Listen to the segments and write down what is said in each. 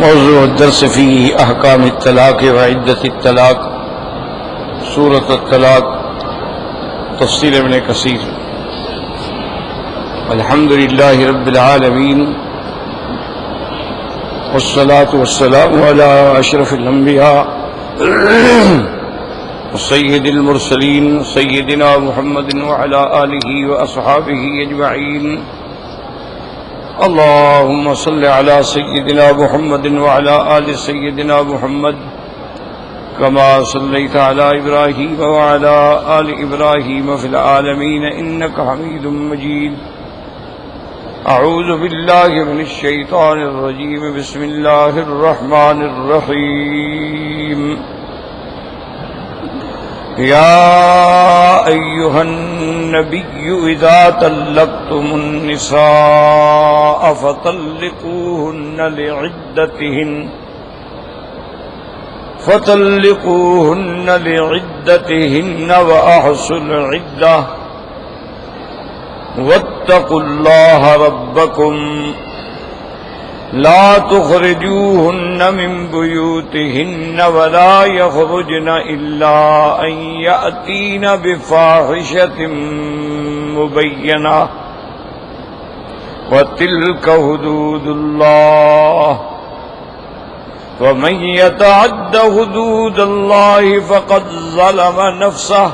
موضوع الدرس في أحكام الطلاق وعدة الطلاق، سورة الطلاق، تفسير ابن كثير. الحمد لله رب العالمين، والصلاة والسلام على أشرف الأنبياء وسيد المرسلين سيدنا محمد وعلى آله وأصحابه أجمعين. اللهم صل على سيدنا محمد وعلى آل سيدنا محمد كما صليت على إبراهيم وعلى آل إبراهيم في العالمين إنك حميد مجيد. أعوذ بالله من الشيطان الرجيم. بسم الله الرحمن الرحيم. يا أيها النبي إذا طلقتم النساء فطلقوهن لعدتهن وأحصوا العدة واتقوا الله ربكم لا تخرجوهن من بيوتهن ولا يخرجن إلا أن يأتين بفاحشة مبينة وتلك حدود الله ومن يتعد حدود الله فقد ظلم نفسه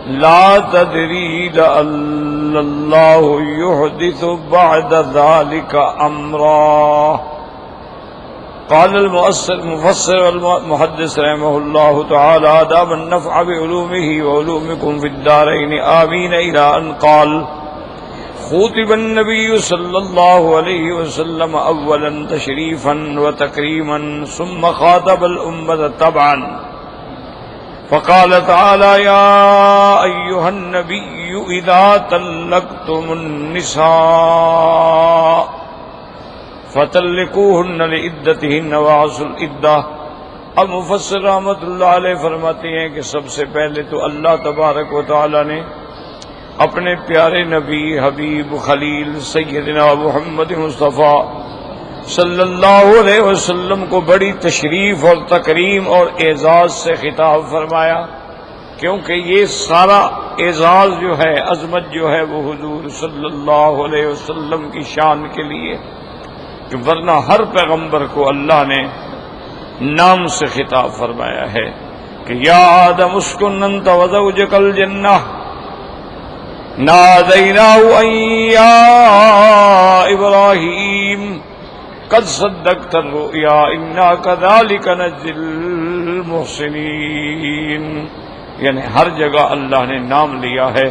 لا تدري لعل الله يحدث بعد ذلك أمرا. قال المفسر والمحدث رحمه الله تعالى دام النفع بعلومه وعلومكم في الدارين آمين، إلى أن قال خطب النبي صلى الله عليه وسلم أولا تشريفا وتكريما ثم خاطب الأمة تبعا فقال تعالى يا أيها النبي إذا طلقتم النساء فطلقوهن لعدتهن وأحصوا العدة. اب مفسر رحمۃ اللہ علیہ فرماتے ہیں کہ سب سے پہلے تو اللہ تبارک و تعالی نے اپنے پیارے نبی حبیب خلیل سیدنا محمد مصطفیٰ صلی اللہ علیہ وسلم کو بڑی تشریف اور تکریم اور اعزاز سے خطاب فرمایا، کیونکہ یہ سارا اعزاز جو ہے، عظمت جو ہے، وہ حضور صلی اللہ علیہ وسلم کی شان کے لیے، کہ ورنہ ہر پیغمبر کو اللہ نے نام سے خطاب فرمایا ہے کہ یا آدم اسکن انت وزوجک الجنہ نادیناہ ان یا ابراہیم قد صدقت الرؤیا انا کذالک نجزی المحسنین. یعنی ہر جگہ اللہ نے نام لیا ہے،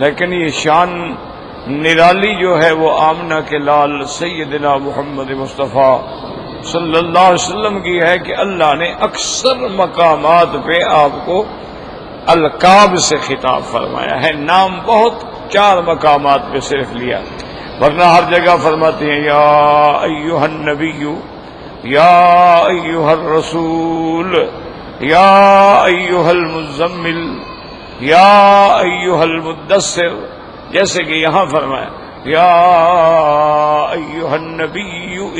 لیکن یہ شان نرالی جو ہے وہ آمنہ کے لال سیدنا محمد مصطفیٰ صلی اللہ علیہ وسلم کی ہے کہ اللہ نے اکثر مقامات پہ آپ کو القاب سے خطاب فرمایا ہے، نام بہت 4 مقامات پہ صرف لیا، ورنہ ہر جگہ فرماتے ہیں یا ایھا النبی، یا ایھا الرسول، یا ایھا المزمل، یا ایھا المدثر، جیسے کہ یہاں فرمایا یا ایھا النبی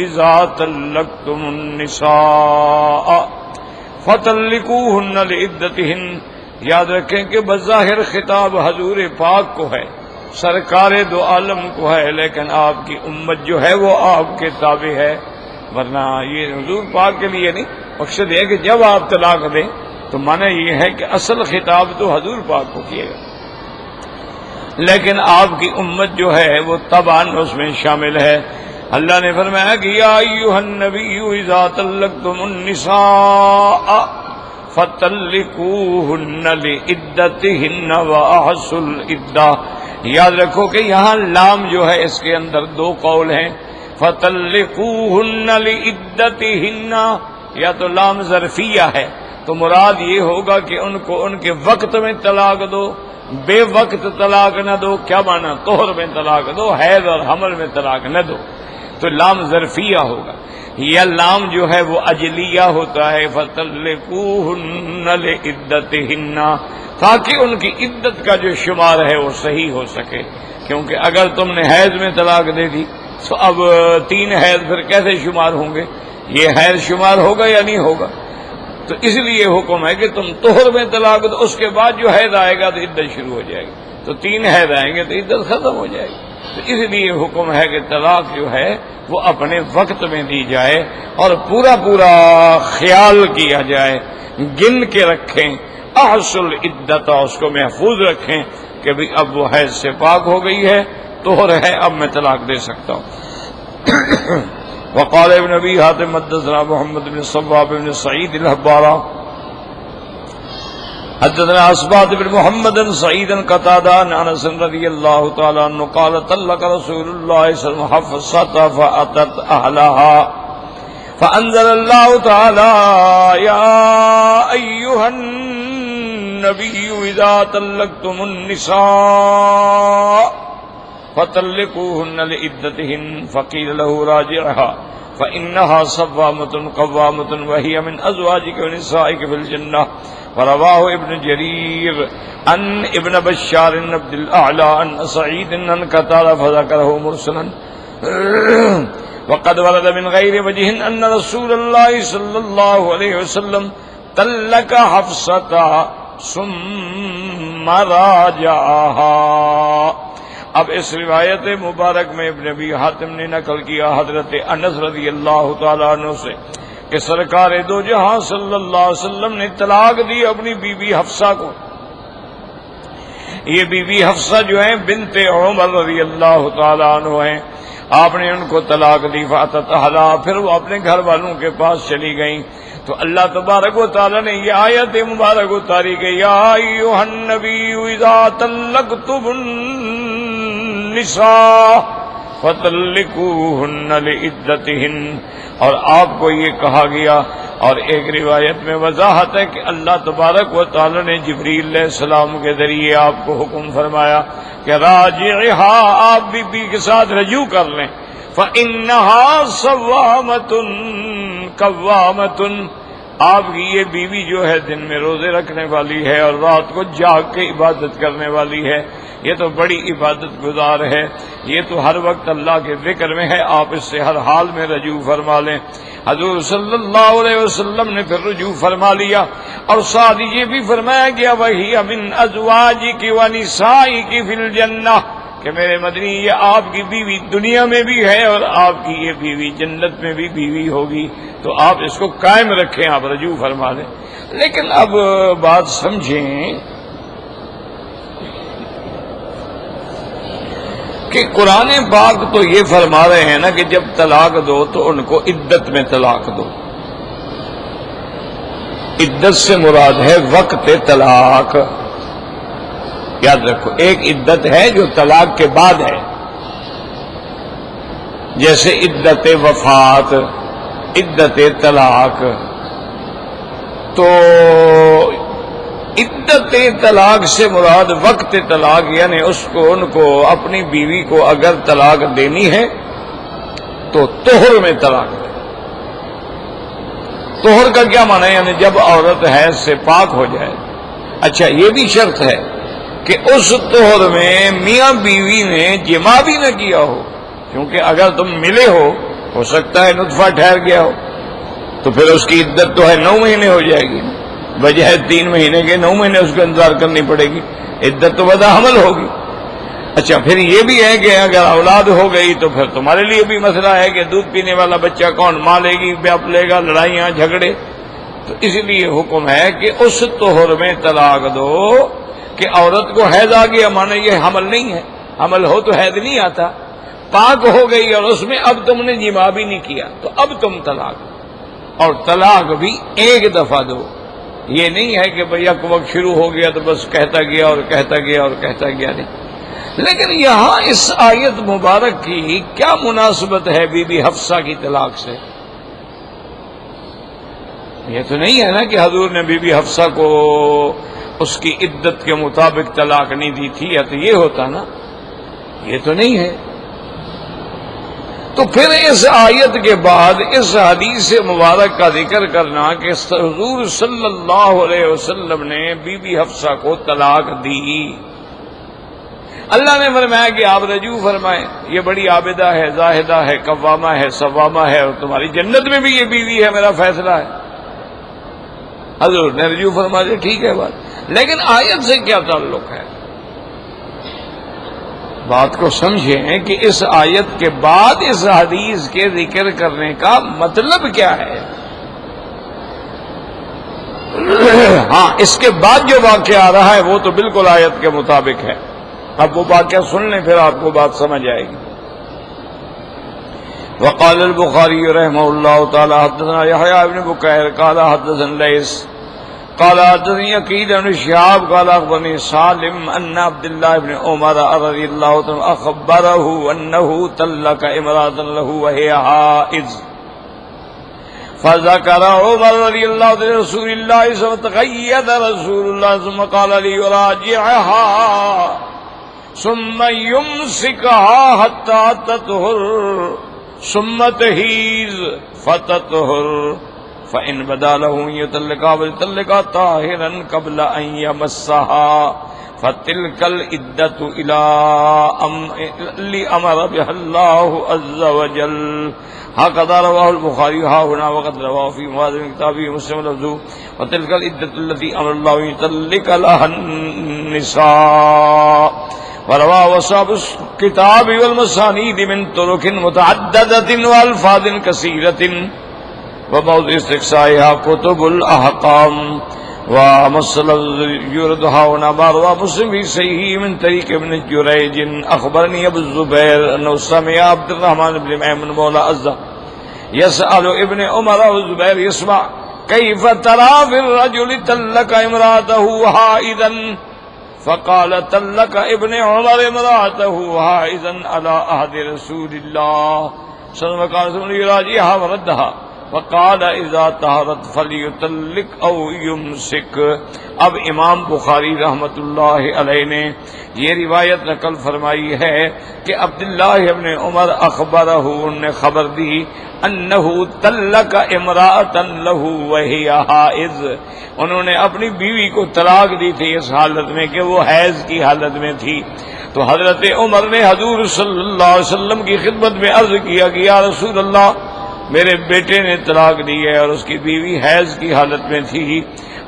اذا طلقتم النساء فطلقوهن لعدتهن. یاد رکھیں کہ بظاہر خطاب حضور پاک کو ہے، سرکار دو عالم کو ہے، لیکن آپ کی امت جو ہے وہ آپ کے تابع ہے، ورنہ یہ حضور پاک کے لیے نہیں. مقصد یہ ہے کہ جب آپ طلاق دیں تو معنی یہ ہے کہ اصل خطاب تو حضور پاک کو کیے گا، لیکن آپ کی امت جو ہے وہ تبعاً اس میں شامل ہے. اللہ نے فرمایا کہ یا ایھا النبی اذا طلقتم النساء فطلقوهن لعدتهن واحصوا العدة. یاد رکھو کہ یہاں لام جو ہے اس کے اندر 2 قول ہیں. فطلقوهن لعدتهن یا تو لام ظرفیہ ہے، تو مراد یہ ہوگا کہ ان کو ان کے وقت میں طلاق دو، بے وقت طلاق نہ دو. کیا معنی؟ طہر میں طلاق دو، حیض اور حمل میں طلاق نہ دو، تو لام ظرفیہ ہوگا. یا لام جو ہے وہ اجلیہ ہوتا ہے فطلقوهن لعدتهن، تاکہ ان کی عدت کا جو شمار ہے وہ صحیح ہو سکے. کیونکہ اگر تم نے حیض میں طلاق دے دی، تو اب 3 حیض پھر کیسے شمار ہوں گے؟ یہ حیض شمار ہوگا یا نہیں ہوگا؟ تو اس لیے حکم ہے کہ تم طہر میں طلاق دو، اس کے بعد جو حیض آئے گا تو عدت شروع ہو جائے گی، تو 3 حیض آئیں گے تو عدت ختم ہو جائے گی۔ تو اس لیے حکم ہے کہ طلاق جو ہے وہ اپنے وقت میں دی جائے اور پورا پورا خیال کیا جائے، گن کے رکھیں، احصل عدت، اس کو محفوظ رکھیں کہ بھی اب وہ حیض سے پاک ہو گئی ہے، طہر ہے، اب میں طلاق دے سکتا ہوں۔ وقال ابن ابي حاتم حدثنا محمد بن صباب بن سعيد الحبارى حدثنا اسباط بن محمد سعيدا قتادة عن انس رضي الله تعالى عنه قال طلق رسول الله صلى الله عليه وسلم فاتت اهلها فانزل الله تعالى يا ايها النبي اذا طلقتم النساء فطلقوهن لعدتهن فقيل له راجعها فإنها صوامة قوامة وهي من أزواجك ونسائك في الجنة. ورواه ابن جرير عن ابن بشار عبد الأعلى عن سعيد عن قتادة فذكره مرسلا. وقد ورد من غير وجه أن رسول الله صلى الله عليه وسلم طلق حفصة ثم راجعها. اب اس روایت مبارک میں ابن ابی حاتم نے نقل کیا حضرت انس رضی اللہ تعالیٰ عنہ سے کہ سرکار دو جہاں صلی اللہ علیہ وسلم نے طلاق دی اپنی بی بی حفصہ کو. یہ بی بی حفصہ جو ہیں بنت عمر رضی اللہ تعالیٰ عنہ ہیں، آپ نے ان کو طلاق دی. فاتت اہلہا، پھر وہ اپنے گھر والوں کے پاس چلی گئیں. تو اللہ تبارک و تعالیٰ نے یہ آیت مبارک اتاری کہ یا ایھا النبی اذا طلقتم النساء فطلقوهن لعدتهن، اور آپ کو یہ کہا گیا. اور ایک روایت میں وضاحت ہے کہ اللہ تبارک و تعالی نے جبریل علیہ السلام کے ذریعے آپ کو حکم فرمایا کہ راجعها، آپ بی کے ساتھ رجوع کر لیں. فإنها صوامة قوامة، آپ کی یہ بیوی جو ہے دن میں روزے رکھنے والی ہے اور رات کو جاگ کے عبادت کرنے والی ہے. یہ تو بڑی عبادت گزار ہے، یہ تو ہر وقت اللہ کے ذکر میں ہے، آپ اس سے ہر حال میں رجوع فرما لیں. حضور صلی اللہ علیہ وسلم نے پھر رجوع فرما لیا اور ساتھ یہ بھی فرمایا گیا وہی من ازواجک ونسائک فی الجنہ، کہ میرے مدنی یہ آپ کی بیوی دنیا میں بھی ہے اور آپ کی یہ بیوی جنت میں بھی بیوی ہوگی. تو آپ اس کو قائم رکھیں، آپ رجوع فرما لیں. لیکن اب بات سمجھیں کہ قرآن پاک تو یہ فرما رہے ہیں نا کہ جب طلاق دو تو ان کو عدت میں طلاق دو. عدت سے مراد ہے وقت طلاق. یاد رکھو، ایک عدت ہے جو طلاق کے بعد ہے، جیسے عدت وفات، عدت طلاق. تو عدت طلاق سے مراد وقت طلاق، یعنی ان کو اپنی بیوی کو اگر طلاق دینی ہے تو طہر میں طلاق دے. طہر کا کیا معنی ہے؟ یعنی جب عورت حیض سے پاک ہو جائے. اچھا، یہ بھی شرط ہے کہ اس طہر میں میاں بیوی نے جماع بھی نہ کیا ہو، کیونکہ اگر تم ملے ہو سکتا ہے نطفہ ٹھہر گیا ہو، تو پھر اس کی عدت تو ہے 9 مہینے ہو جائے گی، بجائے 3 مہینے کے 9 مہینے اس کو انتظار کرنی پڑے گی، عدت تو بدا حمل ہوگی. اچھا، پھر یہ بھی ہے کہ اگر اولاد ہو گئی تو پھر تمہارے لیے بھی مسئلہ ہے کہ دودھ پینے والا بچہ کون ماں لے گی، باپ لے گا، لڑائیاں جھگڑے. تو اس لیے حکم ہے کہ اس طہر میں طلاق دو کہ عورت کو حیض آ گیا، مانا یہ حمل نہیں ہے، حمل ہو تو حیض نہیں آتا، پاک ہو گئی اور اس میں اب تم نے جماع بھی نہیں کیا تو اب تم طلاق. اور طلاق بھی ایک دفعہ دو، یہ نہیں ہے کہ بھئی یک وقت شروع ہو گیا تو بس کہتا گیا اور کہتا گیا اور کہتا گیا. نہیں. لیکن یہاں اس آیت مبارک کی کیا مناسبت ہے بی بی حفصہ کی طلاق سے؟ یہ تو نہیں ہے نا کہ حضور نے بی بی حفصہ کو اس کی عدت کے مطابق طلاق نہیں دی تھی، یا تو یہ ہوتا نا، یہ تو نہیں ہے. تو پھر اس آیت کے بعد اس حدیث مبارک کا ذکر کرنا کہ حضور صلی اللہ علیہ وسلم نے بی بی حفصہ کو طلاق دی. اللہ نے فرمایا کہ آپ رجوع فرمائیں، یہ بڑی عابدہ ہے، زاہدہ ہے، قوامہ ہے، صوامہ ہے، اور تمہاری جنت میں بھی یہ بیوی ہے، میرا فیصلہ ہے۔ حضور نے رجوع فرما دیا، ٹھیک ہے بات، لیکن آیت سے کیا تعلق ہے؟ بات کو سمجھیں کہ اس آیت کے بعد اس حدیث کے ذکر کرنے کا مطلب کیا ہے۔ ہاں، اس کے بعد جو واقعہ آ رہا ہے وہ تو بالکل آیت کے مطابق ہے۔ اب وہ واقعہ سن لیں، پھر آپ کو بات سمجھ آئے گی۔ وقال البخاری رحمہ اللہ تعالی حدثنا یحییٰ بن بکیر قال حدثنا لیث قال حدثني عقیل بن شهاب قال اخبرني سالم ان عبد الله بن عمر رضی اللہ عنہ اخبره انه طلق امرأة له وهي حائض فذكر عمر رضی اللہ عنہ رسول الله صلی اللہ علیہ وسلم تقید رسول الله ثم قال لي يراجعها ثم يمسكها حتى تطهر ثم تحيض فتطهر فإن بدا له يطلقها فليطلقها طاهرا قبل أن يمسها فتلك العدة إلى أمر بها الله عز وجل هكذا رواه البخاري ها هنا وقد رواه في مواضع كتابه مسلم لفظه وتلك العدة التي أمر الله يطلق لها النساء ورواه أصحاب الكتاب والمسانيد من طرق متعددة وألفاظ كثيرة وبعض استقصائها كتب الأحكام ومسألة يردها هنا ما رواه مسلم في صحيحه من طريق ابن جريج أخبرني أبو الزبير أنه سمع عبد الرحمن بن ميمون مولى عزة يسأل ابن عمر والزبير يسمع كيف ترى في الرجل طلق امرأته حائضا فقال طلق ابن عمر امرأته حائضا على عهد رسول الله صلى الله عليه وسلم يراجعها وردها وقال اذا طهرت فليطلق او يمسك۔ اب امام بخاری رحمۃ اللہ علیہ نے یہ روایت نقل فرمائی ہے کہ عبداللہ ابن عمر اخبرہ، انہوں نے خبر دی، انہ طلق امرأۃ لہ وہی حائض، انہوں نے اپنی بیوی کو طلاق دی تھی اس حالت میں کہ وہ حیض کی حالت میں تھی۔ تو حضرت عمر نے حضور صلی اللہ علیہ وسلم کی خدمت میں عرض کیا کہ یا رسول اللہ، میرے بیٹے نے طلاق دی ہے اور اس کی بیوی حیض کی حالت میں تھی۔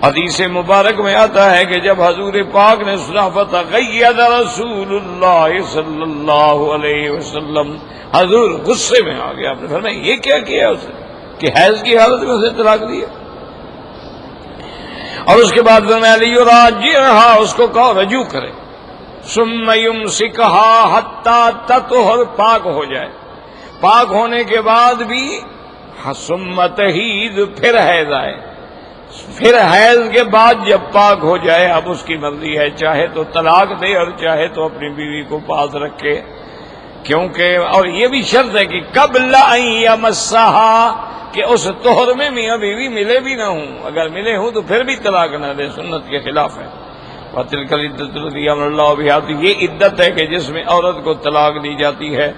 حدیث مبارک میں آتا ہے کہ جب حضور پاک نے سنا فتغید رسول اللہ صلی اللہ علیہ وسلم، حضور غصے میں آ گیا، آپ نے فرمایا یہ کیا کیا اسے کہ حیض کی حالت میں اسے طلاق دیا، اور اس کے بعد فرمایا لیراجعها، اس کو کہو رجوع کرے، ثم یمسکها حتی تطہر، پاک ہو جائے، پاک ہونے کے بعد بھی ثم تحیض، پھر حیض آئے، پھر حیض کے بعد جب پاک ہو جائے اب اس کی مرضی ہے، چاہے تو طلاق دے اور چاہے تو اپنی بیوی کو پاس رکھے، کیونکہ اور یہ بھی شرط ہے کہ قبل ان یمسھا، کہ اس طہر میں میاں بیوی ملے بھی نہ ہوں، اگر ملے ہوں تو پھر بھی طلاق نہ دے، سنت کے خلاف ہے۔ وَتِلْكَ الْعِدَّةُ الَّتِي أَمَرَ اللَّهُ بِهَا، تو یہ عدت ہے کہ جس میں عورت کو طلاق دی جاتی ہے۔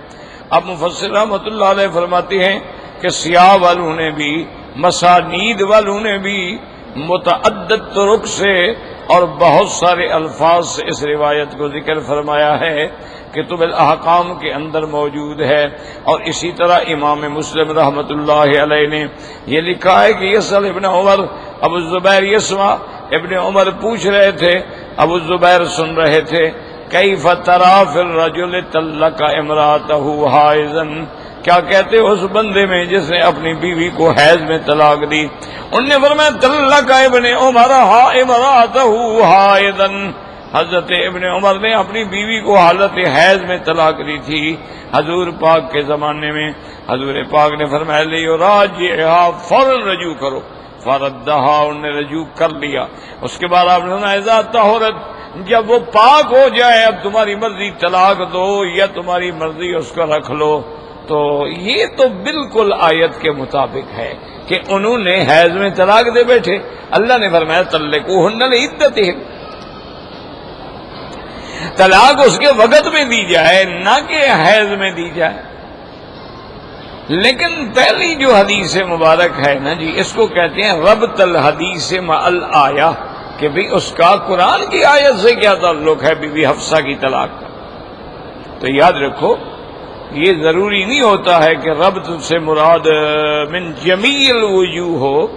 اب مفسر رحمۃ اللہ علیہ فرماتے ہیں کہ سیاہ والوں نے بھی، مسانید والوں نے بھی متعدد طرق سے اور بہت سارے الفاظ سے اس روایت کو ذکر فرمایا ہے، کتب الاحکام کے اندر موجود ہے، اور اسی طرح امام مسلم رحمۃ اللہ علیہ نے یہ لکھا ہے کہ یسأل ابن عمر، ابو الزبیر یسمع، ابن عمر پوچھ رہے تھے، ابو الزبیر سن رہے تھے، کیف تری فی الرجل طلق امرأتہ حائضا، کیا کہتے ہو اس بندے میں جس نے اپنی بیوی کو حیض میں طلاق دی؟ انہوں نے فرمایا طلق ابن عمر امرأتہ حائضا، حضرت ابن عمر نے اپنی بیوی کو حالت حیض میں طلاق دی تھی حضور پاک کے زمانے میں۔ حضور پاک نے فرمایا لیراجعها، فوراً رجوع کرو، فردھا، انہوں نے رجوع کر لیا۔ اس کے بعد آپ نے فرمایا اذا طہرت، جب وہ پاک ہو جائے، اب تمہاری مرضی طلاق دو یا تمہاری مرضی اس کو رکھ لو۔ تو یہ تو بالکل آیت کے مطابق ہے کہ انہوں نے حیض میں طلاق دے بیٹھے، اللہ نے فرمایا طلقوہن لعدتہن، طلاق اس کے وقت میں دی جائے، نہ کہ حیض میں دی جائے۔ لیکن پہلی جو حدیث مبارک ہے نا جی، اس کو کہتے ہیں ربط الحدیث مع الآیہ، کہ بھی اس کا قرآن کی آیت سے کیا تعلق ہے بی بی حفصہ کی طلاق کا۔ تو یاد رکھو یہ ضروری نہیں ہوتا ہے کہ ربط سے مراد من جمیع الوجوہ ہو،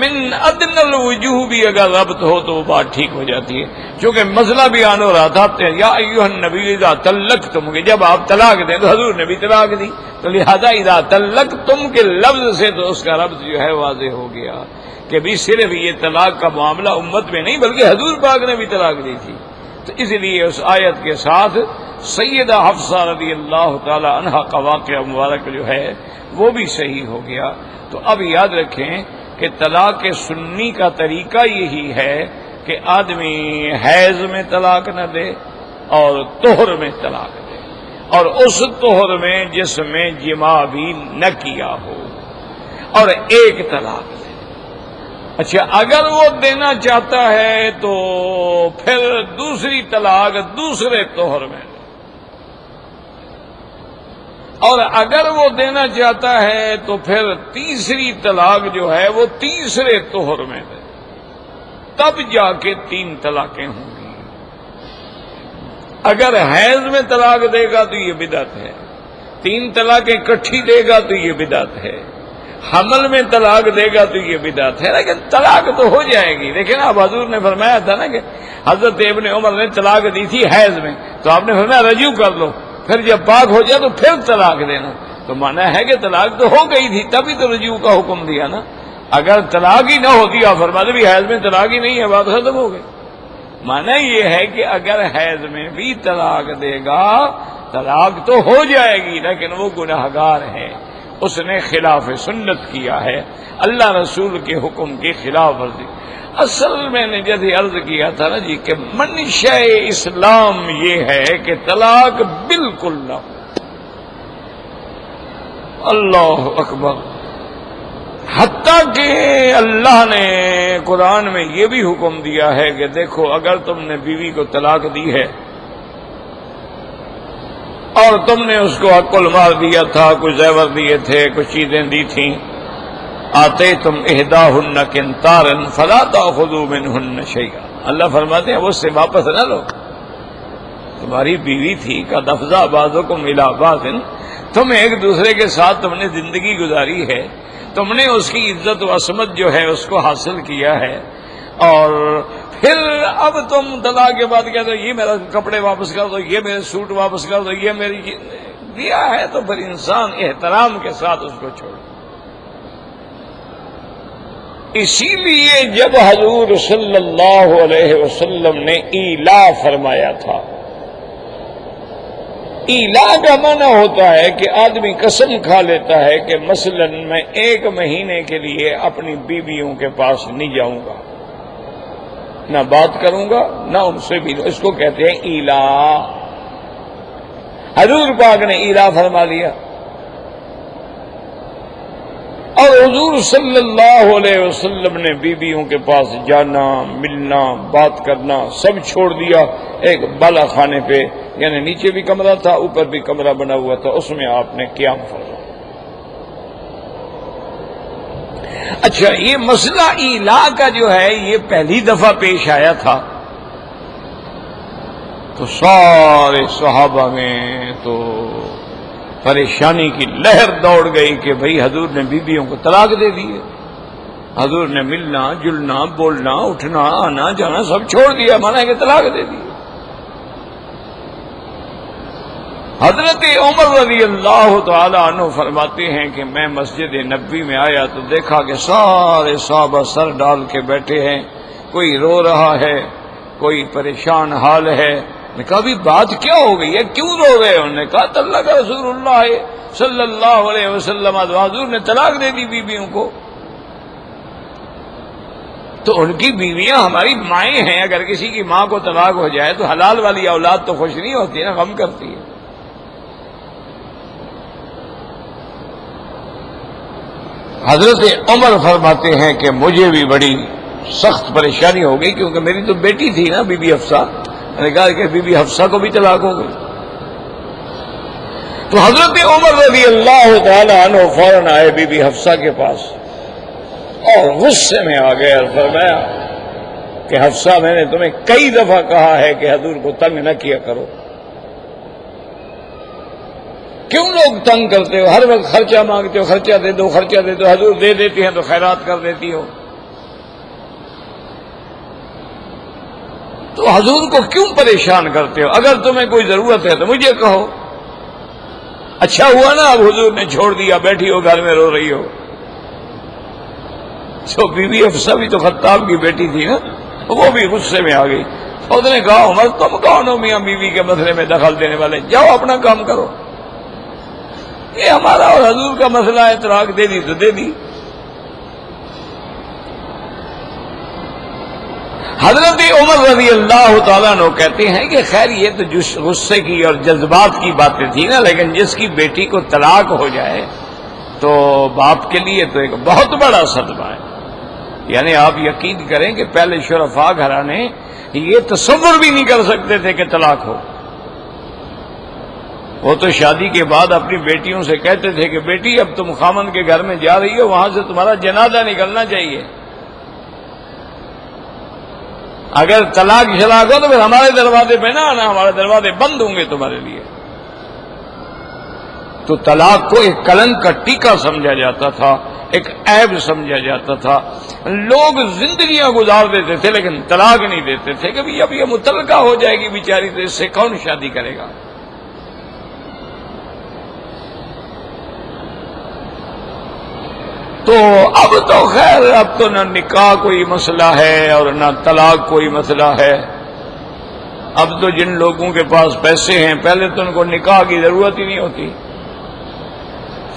من ادن الوجوہ بھی اگر ربط ہو تو وہ بات ٹھیک ہو جاتی ہے. چونکہ مسئلہ بھی آنے رہا تھا یا ایھا النبی اذا طلقتم، کہ جب آپ طلاق دیں تو حضور نے بھی طلاق دی، تو لہذا اذا طلقتم کے لفظ سے تو اس کا ربط جو ہے واضح ہو گیا کہ بھی صرف یہ طلاق کا معاملہ امت میں نہیں بلکہ حضور پاک نے بھی طلاق دی تھی. تو اس لیے اس آیت کے ساتھ سیدہ حفصہ رضی اللہ تعالی عنہا کا واقعہ مبارک جو ہے وہ بھی صحیح ہو گیا. تو اب یاد رکھیں کہ طلاق سنی کا طریقہ یہی ہے کہ آدمی حیض میں طلاق نہ دے اور طہر میں طلاق دے، اور اس طہر میں جس میں جماع بھی نہ کیا ہو، اور ایک طلاق دے. اچھا اگر وہ دینا چاہتا ہے تو پھر دوسری طلاق دوسرے طہر میں دے، اور اگر وہ دینا چاہتا ہے تو پھر تیسری طلاق جو ہے وہ تیسرے طہر میں دے، تب جا کے 3 طلاقیں ہوں گی. اگر حیض میں طلاق دے گا تو یہ بدعت ہے، 3 طلاقیں اکٹھی دے گا تو یہ بدعت ہے، حمل میں طلاق دے گا تو یہ بدعت ہے. لیکن طلاق تو ہو جائے گی. لیکن اب حضور نے فرمایا تھا نا کہ حضرت ابن عمر نے طلاق دی تھی حیض میں، تو آپ نے فرمایا رجوع کر لو، پھر جب پاک ہو جائے تو پھر طلاق دینا. تو مانا ہے کہ طلاق تو ہو گئی تھی تبھی تو رجوع کا حکم دیا نا. اگر طلاق ہی نہ ہوتی آپ فرماتے بھی حیض میں طلاق ہی نہیں ہے، بات ختم ہو گئی. مانا یہ ہے کہ اگر حیض میں بھی طلاق دے گا طلاق تو ہو جائے گی، لیکن وہ گناہگار ہے، اس نے خلاف سنت کیا ہے، اللہ رسول کے حکم کی خلاف ورزی. اصل میں نے جیسے عرض کیا تھا نا جی کہ منشأ اسلام یہ ہے کہ طلاق بالکل نہ ہو. اللہ اکبر. حتیٰ کہ اللہ نے قرآن میں یہ بھی حکم دیا ہے کہ دیکھو اگر تم نے بیوی کو طلاق دی ہے اور تم نے اس کو حق المال دیا تھا، کچھ زیور دیے تھے، کچھ چیزیں دی تھیں، آتے تم احداہن قنطارا فلا تأخذوا منہن شیئا، اللہ فرماتے ہیں اس سے واپس نہ لو. تمہاری بیوی تھی قد افضى بعضکم الی بعض، تم ایک دوسرے کے ساتھ تم نے زندگی گزاری ہے، تم نے اس کی عزت و عصمت جو ہے اس کو حاصل کیا ہے، اور پھر اب تم طلاق کے بعد کہتے ہو یہ میرا کپڑے واپس کر دو، یہ میرے سوٹ واپس کر دو، یہ میری دیا ہے، تو پھر انسان احترام کے ساتھ اس کو چھوڑ. اسی لیے جب حضور صلی اللہ علیہ وسلم نے ایلا فرمایا تھا، ایلا کا معنی ہوتا ہے کہ آدمی قسم کھا لیتا ہے کہ مثلا میں 1 مہینے کے لیے اپنی بیویوں کے پاس نہیں جاؤں گا، نہ بات کروں گا نہ ان سے بھی، اس کو کہتے ہیں ایلا. حضور پاک نے ایلا فرما لیا، اور حضور صلی اللہ علیہ وسلم نے بیویوں کے پاس جانا، ملنا، بات کرنا سب چھوڑ دیا. ایک بالا خانے پہ، یعنی نیچے بھی کمرہ تھا اوپر بھی کمرہ بنا ہوا تھا، اس میں آپ نے قیام فرمایا. اچھا یہ مسئلہ ایلا کا جو ہے یہ پہلی دفعہ پیش آیا تھا تو سارے صحابہ میں تو پریشانی کی لہر دوڑ گئی کہ بھئی حضور نے بیویوں کو طلاق دے دی ہے. حضور نے ملنا جلنا بولنا اٹھنا آنا جانا سب چھوڑ دیا، مانا ہے کہ طلاق دے دی. حضرت عمر رضی اللہ تعالی عنہ فرماتے ہیں کہ میں مسجد نبوی میں آیا تو دیکھا کہ سارے صحابہ سر ڈال کے بیٹھے ہیں، کوئی رو رہا ہے، کوئی پریشان حال ہے. میں کہا بھی بات کیا ہو گئی ہے، کیوں رو رہے ہیں؟ انہوں نے کہا طلق رسول اللہ صلی اللہ علیہ وسلم، حضور نے طلاق دے دی بیویوں کو. تو ان کی بیویاں ہماری مائیں ہیں، اگر کسی کی ماں کو طلاق ہو جائے تو حلال والی اولاد تو خوش نہیں ہوتی نا، غم کرتی ہے. حضرت عمر فرماتے ہیں کہ مجھے بھی بڑی سخت پریشانی ہو گئی کیونکہ میری تو بیٹی تھی نا بی بی حفصہ. میں نے کہا کہ بی بی حفصہ کو بھی طلاق ہو گئی. تو حضرت عمر رضی اللہ تعالی عنہ فوراً آئے بی بی حفصہ کے پاس اور غصے میں آ گئے اور فرمایا کہ حفصہ میں نے تمہیں کئی دفعہ کہا ہے کہ حضور کو تنگ نہ کیا کرو، کیوں لوگ تنگ کرتے ہو؟ ہر وقت خرچہ مانگتے ہو، خرچہ دے دو، خرچہ دے دو، حضور دے دیتی ہیں تو خیرات کر دیتی ہو، تو حضور کو کیوں پریشان کرتے ہو؟ اگر تمہیں کوئی ضرورت ہے تو مجھے کہو۔ اچھا ہوا نا اب حضور نے چھوڑ دیا، بیٹھی ہو گھر میں رو رہی ہو۔ تو بی بی افسہ بھی تو خطاب کی بیٹی تھی نا، وہ بھی غصے میں آ گئی۔ اس نے کہا عمر تم کون ہو میاں بیوی کے مسئلے میں دخل دینے والے؟ جاؤ اپنا کام کرو، یہ ہمارا اور حضور کا مسئلہ ہے، طلاق دے دی تو دے دی۔ حضرت عمر رضی اللہ تعالیٰ عنہ کہتے ہیں کہ خیر یہ تو غصے کی اور جذبات کی باتیں تھی نا، لیکن جس کی بیٹی کو طلاق ہو جائے تو باپ کے لیے تو ایک بہت بڑا صدمہ ہے۔ یعنی آپ یقین کریں کہ پہلے شرفاء گھرانے یہ تصور بھی نہیں کر سکتے تھے کہ طلاق ہو۔ وہ تو شادی کے بعد اپنی بیٹیوں سے کہتے تھے کہ بیٹی اب تم خامند کے گھر میں جا رہی ہو، وہاں سے تمہارا جنازہ نکلنا چاہیے، اگر طلاق شلاق ہو تو پھر ہمارے دروازے پہ نہ آنا، ہمارے دروازے بند ہوں گے تمہارے لیے۔ تو طلاق کو ایک کلنک کا ٹیکا سمجھا جاتا تھا، ایک عیب سمجھا جاتا تھا۔ لوگ زندگیاں گزار دیتے تھے لیکن طلاق نہیں دیتے تھے کہ اب یہ متعلقہ ہو جائے گی بیچاری تو اس سے کون شادی کرے گا۔ تو اب تو خیر اب تو نہ نکاح کوئی مسئلہ ہے اور نہ طلاق کوئی مسئلہ ہے۔ اب تو جن لوگوں کے پاس پیسے ہیں پہلے تو ان کو نکاح کی ضرورت ہی نہیں ہوتی،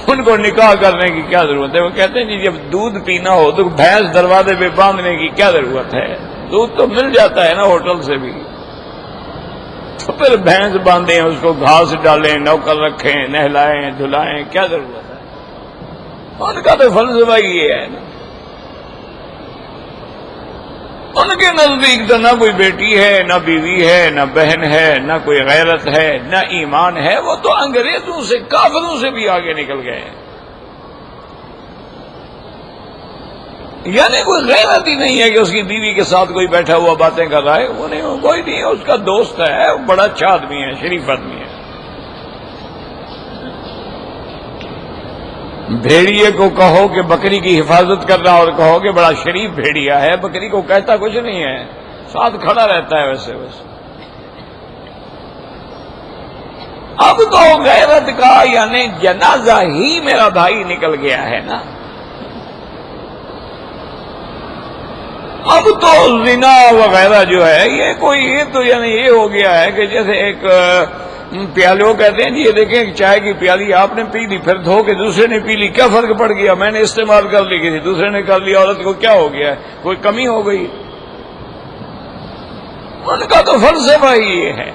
ان کو نکاح کرنے کی کیا ضرورت ہے؟ وہ کہتے ہیں جی جب دودھ پینا ہو تو بھینس دروازے پہ باندھنے کی کیا ضرورت ہے؟ دودھ تو مل جاتا ہے نا ہوٹل سے بھی، تو پھر بھینس باندھیں، اس کو گھاس ڈالیں، نوکر رکھیں، نہلائیں دھلائیں، کیا ضرورت ہے؟ ان کا تو فلسفہ یہ ہے نا، ان کے نزدیک تو نہ کوئی بیٹی ہے، نہ بیوی ہے، نہ بہن ہے، نہ کوئی غیرت ہے، نہ ایمان ہے۔ وہ تو انگریزوں سے کافروں سے بھی آگے نکل گئے ہیں، یعنی کوئی غیرت ہی نہیں ہے کہ اس کی بیوی کے ساتھ کوئی بیٹھا ہوا باتیں کر رہا ہے، انہیں کوئی نہیں ہے، اس کا دوست ہے، وہ بڑا اچھا آدمی ہے، شریف آدمی ہے۔ بھیڑیے کو کہو کہ بکری کی حفاظت کر رہا اور کہو کہ بڑا شریف بھیڑیا ہے، بکری کو کہتا کچھ نہیں ہے، ساتھ کھڑا رہتا ہے ویسے بس۔ اب تو غیرت کا یعنی جنازہ ہی میرا بھائی نکل گیا ہے نا۔ اب تو زنا وغیرہ جو ہے یہ تو یعنی یہ ہو گیا ہے کہ جیسے ایک پیالے کہتے ہیں جی یہ دیکھیں ایک چائے کی پیالی آپ نے پی لی، پھر دھو کے دوسرے نے پی لی، کیا فرق پڑ گیا؟ میں نے استعمال کر لی کسی دوسرے نے کر لیا، عورت کو کیا ہو گیا ہے؟ کوئی کمی ہو گئی؟ ان کا تو فلسفہ ہی یہ ہے۔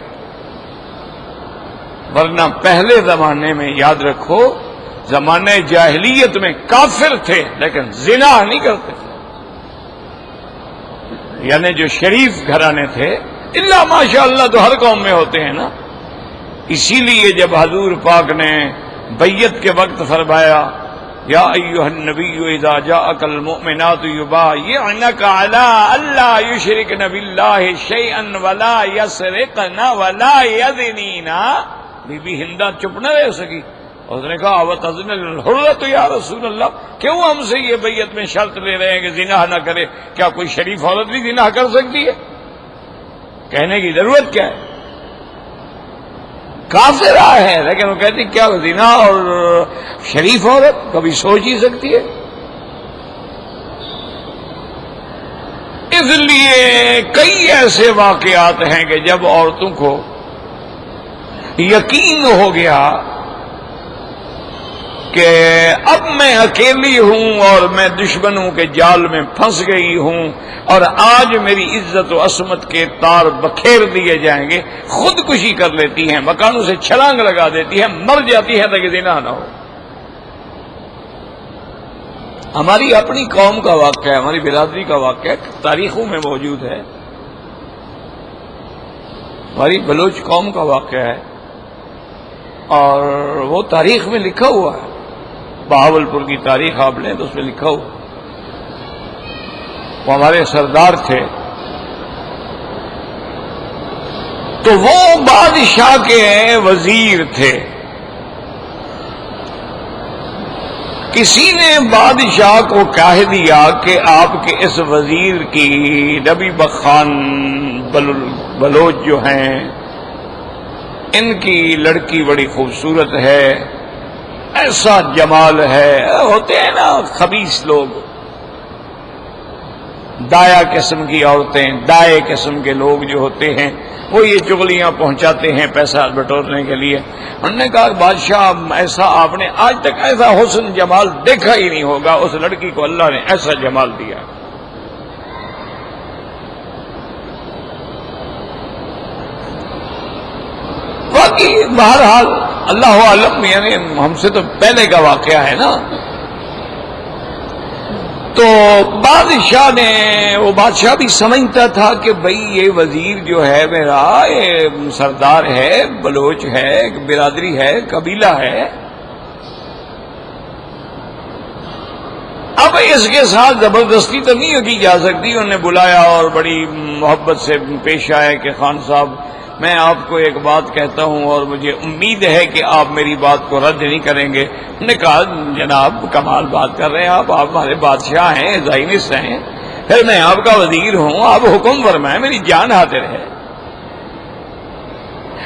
ورنہ پہلے زمانے میں یاد رکھو، زمانے جاہلیت میں کافر تھے لیکن زنا نہیں کرتے تھے، یعنی جو شریف گھرانے تھے، اللہ ماشاء اللہ تو ہر قوم میں ہوتے ہیں نا۔ اسی لیے جب حضور پاک نے بیعت کے وقت فرمایا یا ایھا النبی اذا جاءک المؤمنات یبایعنک علی الا یشرکن باللہ شیئا ولا یسرقن ولا یزنین، بی بی ہندہ چپ نہ رہ سکی، اس نے کہا وتزن الحرۃ یا رسول اللہ، کیوں ہم سے یہ بیعت میں شرط لے رہے ہیں کہ زنا نہ کرے؟ کیا کوئی شریف عورت بھی زنا کر سکتی ہے؟ کہنے کی ضرورت کیا ہے؟ کافر ہے لیکن وہ کہتی کیا زنا اور شریف عورت کبھی سوچ ہی سکتی ہے؟ اس لیے کئی ایسے واقعات ہیں کہ جب عورتوں کو یقین ہو گیا کہ اب میں اکیلی ہوں اور میں دشمنوں کے جال میں پھنس گئی ہوں اور آج میری عزت و عصمت کے تار بکھیر دیے جائیں گے، خودکشی کر لیتی ہیں، مکانوں سے چھلانگ لگا دیتی ہے، مر جاتی ہے تاکہ زنا نہ ہو۔ ہماری اپنی قوم کا واقعہ ہے، ہماری برادری کا واقعہ تاریخوں میں موجود ہے، ہماری بلوچ قوم کا واقعہ ہے اور وہ تاریخ میں لکھا ہوا ہے۔ بہاولپور کی تاریخ آپ لیں تو اس میں لکھا ہوا، وہ ہمارے سردار تھے، تو وہ بادشاہ کے وزیر تھے، کسی نے بادشاہ کو کہہ دیا کہ آپ کے اس وزیر کی نبی بخان بلوچ جو ہیں ان کی لڑکی بڑی خوبصورت ہے، ایسا جمال ہے، ہوتے ہیں نا خبیث لوگ، دایا قسم کی عورتیں، دائے قسم کے لوگ جو ہوتے ہیں وہ یہ چغلیاں پہنچاتے ہیں پیسہ بٹورنے کے لیے۔ انہوں نے کہا بادشاہ ایسا آپ نے آج تک ایسا حسن جمال دیکھا ہی نہیں ہوگا، اس لڑکی کو اللہ نے ایسا جمال دیا۔ باقی بہرحال اللہ عالم، یعنی ہم سے تو پہلے کا واقعہ ہے نا۔ تو وہ بادشاہ بھی سمجھتا تھا کہ بھئی یہ وزیر جو ہے میرا، یہ سردار ہے، بلوچ ہے، برادری ہے، قبیلہ ہے، اب اس کے ساتھ زبردستی تو نہیں کی جا سکتی۔ انہوں نے بلایا اور بڑی محبت سے پیش آئے کہ خان صاحب میں آپ کو ایک بات کہتا ہوں اور مجھے امید ہے کہ آپ میری بات کو رد نہیں کریں گے۔ انہوں نے کہا جناب کمال بات کر رہے ہیں آپ ہمارے بادشاہ ہیں، زائنس ہیں، پھر میں آپ کا وزیر ہوں، آپ حکم فرمائیں، میری جان حاضر ہے۔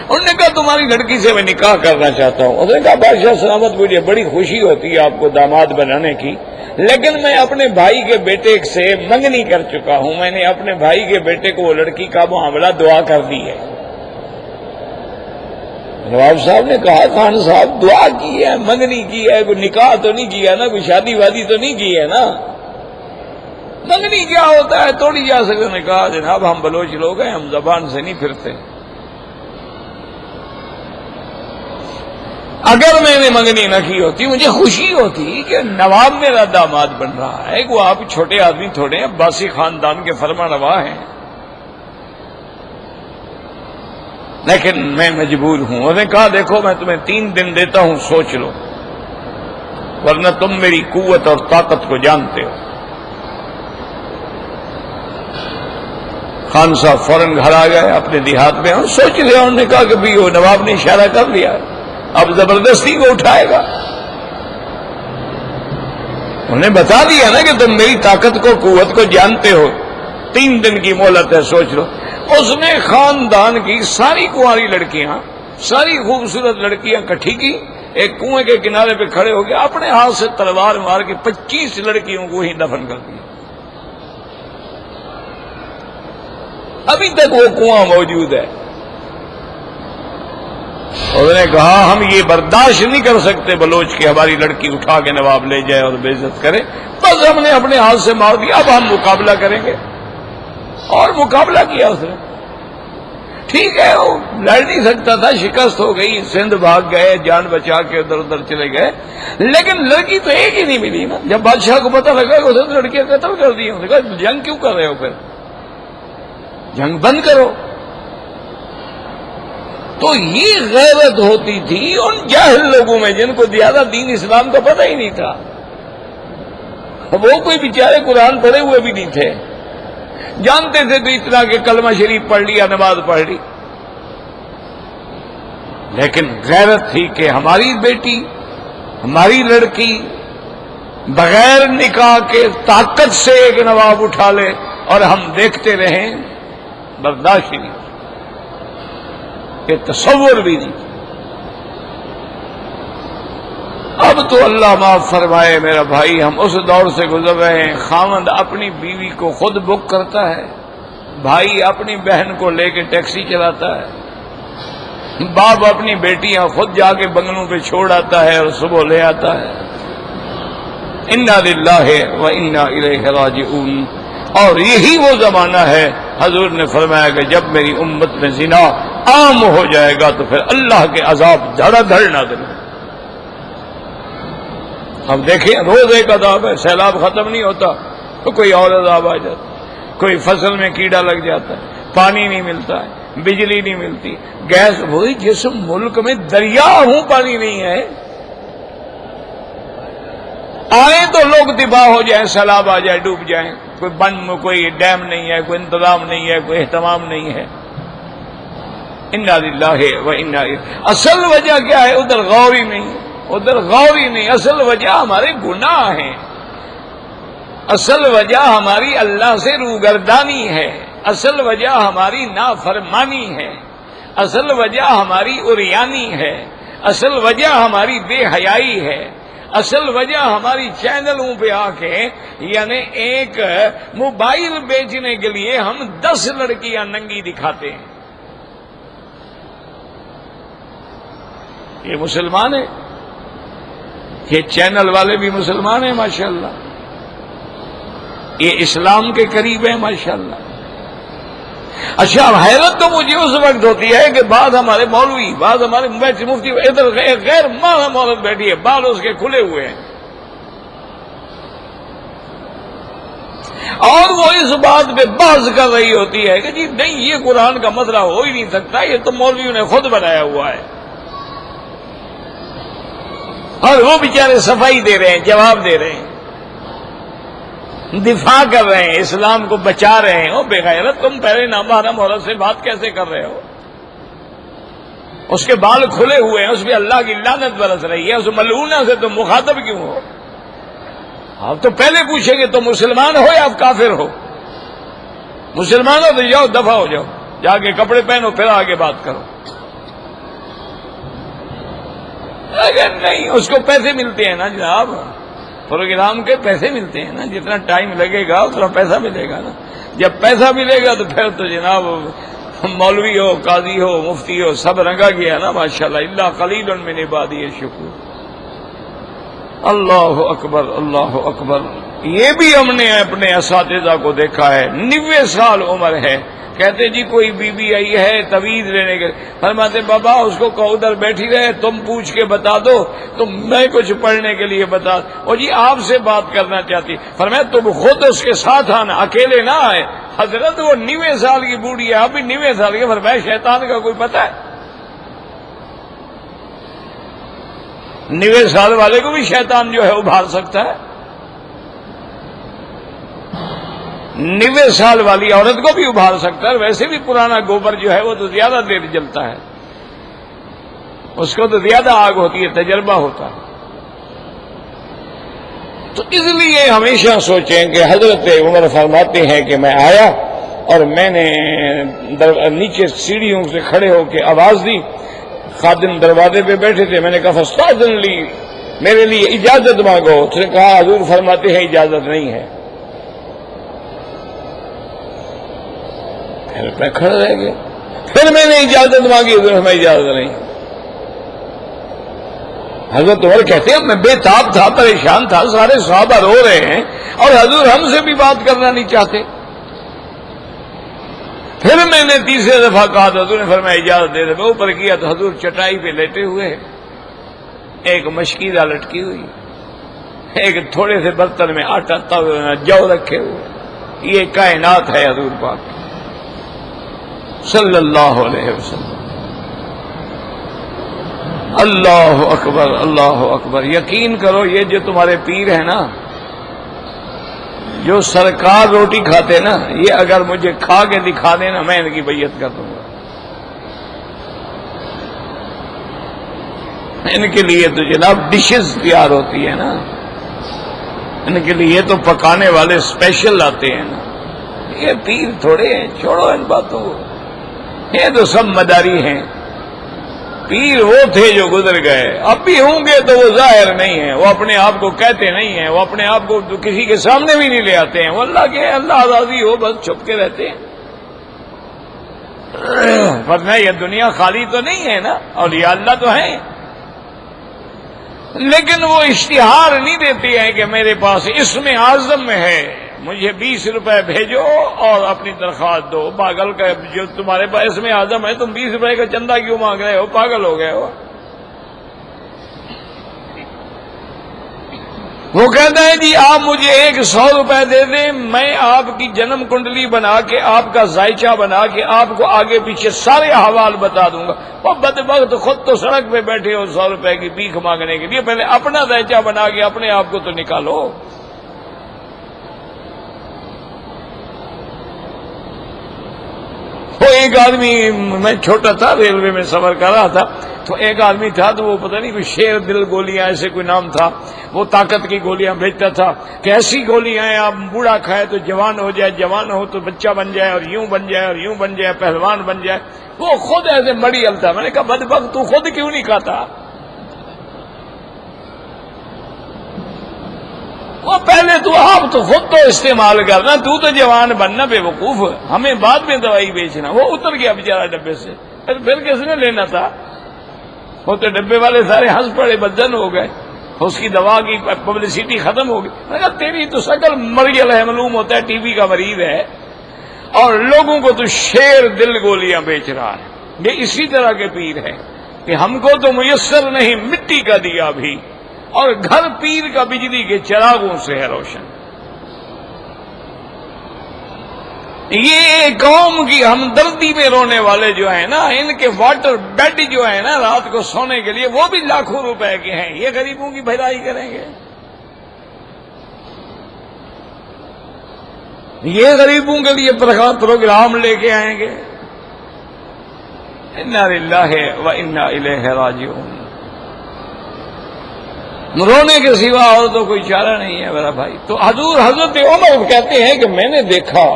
انہوں نے کہا تمہاری لڑکی سے میں نکاح کرنا چاہتا ہوں۔ انہوں نے کہا بادشاہ سلامت مجھے بڑی خوشی ہوتی ہے آپ کو داماد بنانے کی، لیکن میں اپنے بھائی کے بیٹے سے منگنی کر چکا ہوں، میں نے اپنے بھائی کے بیٹے کو وہ لڑکی کا معاملہ دعا کر دی ہے۔ نواب صاحب نے کہا خان صاحب دعا کی ہے، منگنی کی ہے، کوئی نکاح تو نہیں کیا نا، کوئی شادی وادی تو نہیں کی ہے نا، منگنی کیا ہوتا ہے توڑی جا سکتے۔ نے کہا جناب ہم بلوچ لوگ ہیں، ہم زبان سے نہیں پھرتے، اگر میں نے منگنی نہ کی ہوتی مجھے خوشی ہوتی کہ نواب میرا داماد بن رہا ہے، وہ آپ چھوٹے آدمی تھوڑے ہیں، عباسی خاندان کے فرما روا ہیں، لیکن میں مجبور ہوں۔ انہوں نے کہا دیکھو میں تمہیں 3 دن دیتا ہوں، سوچ لو، ورنہ تم میری قوت اور طاقت کو جانتے ہو۔ خان صاحب فوراً گھر آ گئے اپنے دیہات میں، اور سوچ لیا۔ انہوں نے کہا کہ بھی وہ نواب نے اشارہ کر لیا، اب زبردستی کو اٹھائے گا۔ انہوں نے بتا دیا نا کہ تم میری طاقت کو قوت کو جانتے ہو، 3 دن کی مہلت ہے، سوچ لو۔ اس نے خاندان کی ساری کنواری لڑکیاں، ساری خوبصورت لڑکیاں اکٹھی کی، ایک کنویں کے کنارے پہ کھڑے ہو گئے، اپنے ہاتھ سے تلوار مار کے 25 لڑکیوں کو ہی دفن کر دیا۔ ابھی تک وہ کنواں موجود ہے۔ انہوں نے کہا ہم یہ برداشت نہیں کر سکتے بلوچ کی ہماری لڑکی اٹھا کے نواب لے جائے اور بے عزت کرے، بس ہم نے اپنے ہاتھ سے مار دیا، اب ہم مقابلہ کریں گے۔ اور مقابلہ کیا اس نے، ٹھیک ہے وہ لڑ نہیں سکتا تھا، شکست ہو گئی، سندھ بھاگ گئے، جان بچا کے ادھر ادھر چلے گئے، لیکن لڑکی تو ایک ہی نہیں ملی نا۔ جب بادشاہ کو پتہ لگا کہ اس نے لڑکیاں قتل کر دی، انہوں نے کہا جنگ کیوں کر رہے ہو، پھر جنگ بند کرو۔ تو یہ غیرت ہوتی تھی ان جاہل لوگوں میں جن کو زیادہ دین اسلام کا پتہ ہی نہیں تھا، وہ کوئی بیچارے قرآن پڑھے ہوئے بھی نہیں تھے، جانتے تھے تو اتنا کہ کلمہ شریف پڑھ لیا، نماز پڑھ لی، لیکن غیرت تھی کہ ہماری بیٹی، ہماری لڑکی بغیر نکاح کے طاقت سے ایک نواب اٹھا لے اور ہم دیکھتے رہیں، برداشت ہی نہیں، کہ تصور بھی نہیں۔ اب تو اللہ معاف فرمائے میرا بھائی، ہم اس دور سے گزر رہے ہیں، خاوند اپنی بیوی کو خود بک کرتا ہے، بھائی اپنی بہن کو لے کے ٹیکسی چلاتا ہے، باپ اپنی بیٹیاں خود جا کے بنگلوں پہ چھوڑ آتا ہے اور صبح لے آتا ہے۔ انا للہ و انا الیہ راجعون۔ اور یہی وہ زمانہ ہے، حضور نے فرمایا کہ جب میری امت میں زنا عام ہو جائے گا تو پھر اللہ کے عذاب دھڑا دھڑ نازل ہو۔ اب دیکھیں روز ایک عذاب ہے، سیلاب ختم نہیں ہوتا تو کوئی اور عذاب آ جاتا، کوئی فصل میں کیڑا لگ جاتا ہے، پانی نہیں ملتا ہے، بجلی نہیں ملتی، گیس، وہی جس ملک میں دریا ہوں پانی نہیں ہے، آئے تو لوگ تباہ ہو جائیں، سیلاب آ جائے، ڈوب جائیں، کوئی بند، کوئی ڈیم نہیں ہے، کوئی انتظام نہیں ہے، کوئی اہتمام نہیں ہے۔ انا للہ و انا الیہ۔ اصل وجہ کیا ہے؟ ادھر غور ہی نہیں ہے۔ ادھر غور ہی نہیں. اصل وجہ ہمارے گناہ ہیں، اصل وجہ ہماری اللہ سے روگردانی ہے، اصل وجہ ہماری نافرمانی ہے، اصل وجہ ہماری عریانی ہے، اصل وجہ ہماری بے حیائی ہے، اصل وجہ ہماری چینلوں پہ آ کے یعنی ایک موبائل بیچنے کے لیے ہم 10 لڑکیاں ننگی دکھاتے ہیں. یہ مسلمان ہیں، یہ چینل والے بھی مسلمان ہیں ماشاءاللہ، یہ اسلام کے قریب ہیں ماشاءاللہ. اچھا حیرت تو مجھے اس وقت ہوتی ہے کہ بعض ہمارے مولوی، بعض ہمارے مفتی ادھر غیر محرم عورت بیٹھی ہے، بال اس کے کھلے ہوئے ہیں، اور وہ اس بات پہ بحث کر رہی ہوتی ہے کہ جی نہیں یہ قرآن کا مسئلہ ہو ہی نہیں سکتا، یہ تو مولویوں نے خود بنایا ہوا ہے. اور وہ بیچارے صفائی دے رہے ہیں، جواب دے رہے ہیں، دفاع کر رہے ہیں، اسلام کو بچا رہے ہیں. او بے غیرت، تم پہلے نامحرم عورت سے بات کیسے کر رہے ہو؟ اس کے بال کھلے ہوئے ہیں، اس پہ اللہ کی لعنت برس رہی ہے، اس ملعونہ سے تم مخاطب کیوں ہو؟ آپ تو پہلے پوچھیں گے تم مسلمان ہو یا آپ کافر ہو؟ مسلمان ہو تو جاؤ دفع ہو جاؤ، جا کے کپڑے پہنو پھر آگے بات کرو. اگر نہیں، اس کو پیسے ملتے ہیں نا جناب، پروگرام کے پیسے ملتے ہیں نا، جتنا ٹائم لگے گا اتنا پیسہ ملے گا نا. جب پیسہ ملے گا تو پھر تو جناب مولوی ہو، قاضی ہو، مفتی ہو، سب رنگا گیا نا ماشاءاللہ. الا قلیل من عبادی الشکور. اللہ اکبر، اللہ اکبر. یہ بھی ہم نے اپنے اساتذہ کو دیکھا ہے، 90 سال عمر ہے، کہتے جی کوئی بی بی آئی ہے تویز لینے کے، فرماتے بابا اس کو کہو ادھر بیٹھی رہے، تم پوچھ کے بتا دو تو میں کچھ پڑھنے کے لیے بتا. اور جی آپ سے بات کرنا چاہتی، فرمایا تم خود اس کے ساتھ آنا، اکیلے نہ آئے. حضرت وہ 90 سال کی بوڑھی ہے، اب بھی 90 سال کی. فرمایا شیطان کا کوئی پتہ ہے؟ 90 سال والے کو بھی شیطان جو ہے ابھار سکتا ہے. 90 سال والی عورت کو بھی ابھار سکتا ہے. ویسے بھی پرانا گوبر جو ہے وہ تو زیادہ دیر جلتا ہے، اس کو تو زیادہ آگ ہوتی ہے، تجربہ ہوتا ہے. تو اس لیے ہمیشہ سوچیں کہ حضرت عمر فرماتے ہیں کہ میں آیا اور میں نے نیچے سیڑھیوں سے کھڑے ہو کے آواز دی، خادم دروازے پہ بیٹھے تھے، میں نے کہا فاستاذن لی، میرے لیے اجازت مانگو. اس نے کہا حضور فرماتے ہیں اجازت نہیں ہے. پھر میں کھڑا رہ گیا، پھر میں نے اجازت مانگی، حضور میں اجازت نہیں. حضرت عمر کہتے ہیں میں بے تاب تھا، پریشان تھا، سارے صحابہ رو رہے ہیں اور حضور ہم سے بھی بات کرنا نہیں چاہتے. پھر میں نے تیسرے دفعہ کہا تو حضور نے فرمایا اجازت دے دے. میں اوپر کیا تو حضور چٹائی پہ لیٹے ہوئے، ایک مشکیزہ لٹکی ہوئی، ایک تھوڑے سے برتن میں آٹا جو رکھے ہوئے. یہ کائنات ہے حضور پاک صلی اللہ علیہ وسلم. اللہ اکبر، اللہ اکبر. یقین کرو یہ جو تمہارے پیر ہیں نا، جو سرکار روٹی کھاتے نا، یہ اگر مجھے کھا کے دکھا دینا میں ان کی بیعت کر دوں گا. ان کے لیے تو جناب ڈشز تیار ہوتی ہے نا، ان کے لیے تو پکانے والے اسپیشل آتے ہیں نا. یہ پیر تھوڑے ہیں، چھوڑو ان باتوں کو، یہ تو سب مداری ہیں. پیر وہ تھے جو گزر گئے، اب بھی ہوں گے تو وہ ظاہر نہیں ہیں، وہ اپنے آپ کو کہتے نہیں ہیں، وہ اپنے آپ کو کسی کے سامنے بھی نہیں لے آتے ہیں. وہ اللہ کے اللہ راضی ہو بس چھپ کے رہتے ہیں. ورنہ یہ دنیا خالی تو نہیں ہے نا، اولیاء اللہ تو ہیں، لیکن وہ اشتہار نہیں دیتے ہیں کہ میرے پاس اسم اعظم ہے، مجھے 20 روپے بھیجو اور اپنی درخواست دو. پاگل کا جو تمہارے پاس اسم اعظم ہے، تم 20 روپے کا چندہ کیوں مانگ رہے ہو؟ پاگل ہو گئے ہو. وہ کہتا ہے جی آپ مجھے 100 روپے دے دیں، میں آپ کی جنم کنڈلی بنا کے، آپ کا ذائچہ بنا کے آپ کو آگے پیچھے سارے احوال بتا دوں گا. وہ بدبخت خود تو سڑک پہ بیٹھے ہو 100 روپے کی بھیک مانگنے کے لیے، پہلے اپنا ذائچہ بنا کے اپنے آپ کو تو نکالو. وہ ایک آدمی، میں چھوٹا تھا ریلوے میں سفر کر رہا تھا، تو ایک آدمی تھا تو وہ پتہ نہیں کوئی شیر دل گولیاں ایسے کوئی نام تھا، وہ طاقت کی گولیاں بیچتا تھا کہ ایسی گولیاں ہیں آپ بوڑھا کھائے تو جوان ہو جائے، جوان ہو تو بچہ بن جائے، اور یوں بن جائے اور یوں بن جائے، پہلوان بن جائے۔ وہ خود ایسے مڑی ہلتا۔ میں نے کہا بدبخت تو خود کیوں نہیں کھاتا؟ وہ پہلے تو آپ تو خود تو استعمال کرنا، تو جوان بننا بے وقوف، ہمیں بعد میں دوائی بیچنا۔ وہ اتر گیا بیچارہ ڈبے سے، پھر کس نے لینا تھا؟ وہ تو ڈبے والے سارے ہنس پڑے، بدزن ہو گئے، اس کی دوا کی پبلسٹی ختم ہو گئی۔ میں نے کہا تیری تو شکل مرگل ہے، معلوم ہوتا ہے ٹی بی کا مریض ہے، اور لوگوں کو تو شیر دل گولیاں بیچ رہا ہے۔ یہ اسی طرح کے پیر ہیں کہ ہم کو تو میسر نہیں مٹی کا دیا بھی، اور گھر پیر کا بجلی کے چراغوں سے ہے روشن۔ یہ قوم کی ہمدردی میں رونے والے جو ہیں نا، ان کے واٹر بیڈ جو ہیں نا رات کو سونے کے لیے، وہ بھی لاکھوں روپے کے ہیں، یہ غریبوں کی بھلائی کریں گے؟ یہ غریبوں کے لیے پروگرام لے کے آئیں گے؟ انا للہ و انا الیہ راجعون۔ رونے کے سوا اور تو کوئی چارہ نہیں ہے میرا بھائی۔ تو حضرت عمر کہتے ہیں کہ میں نے دیکھا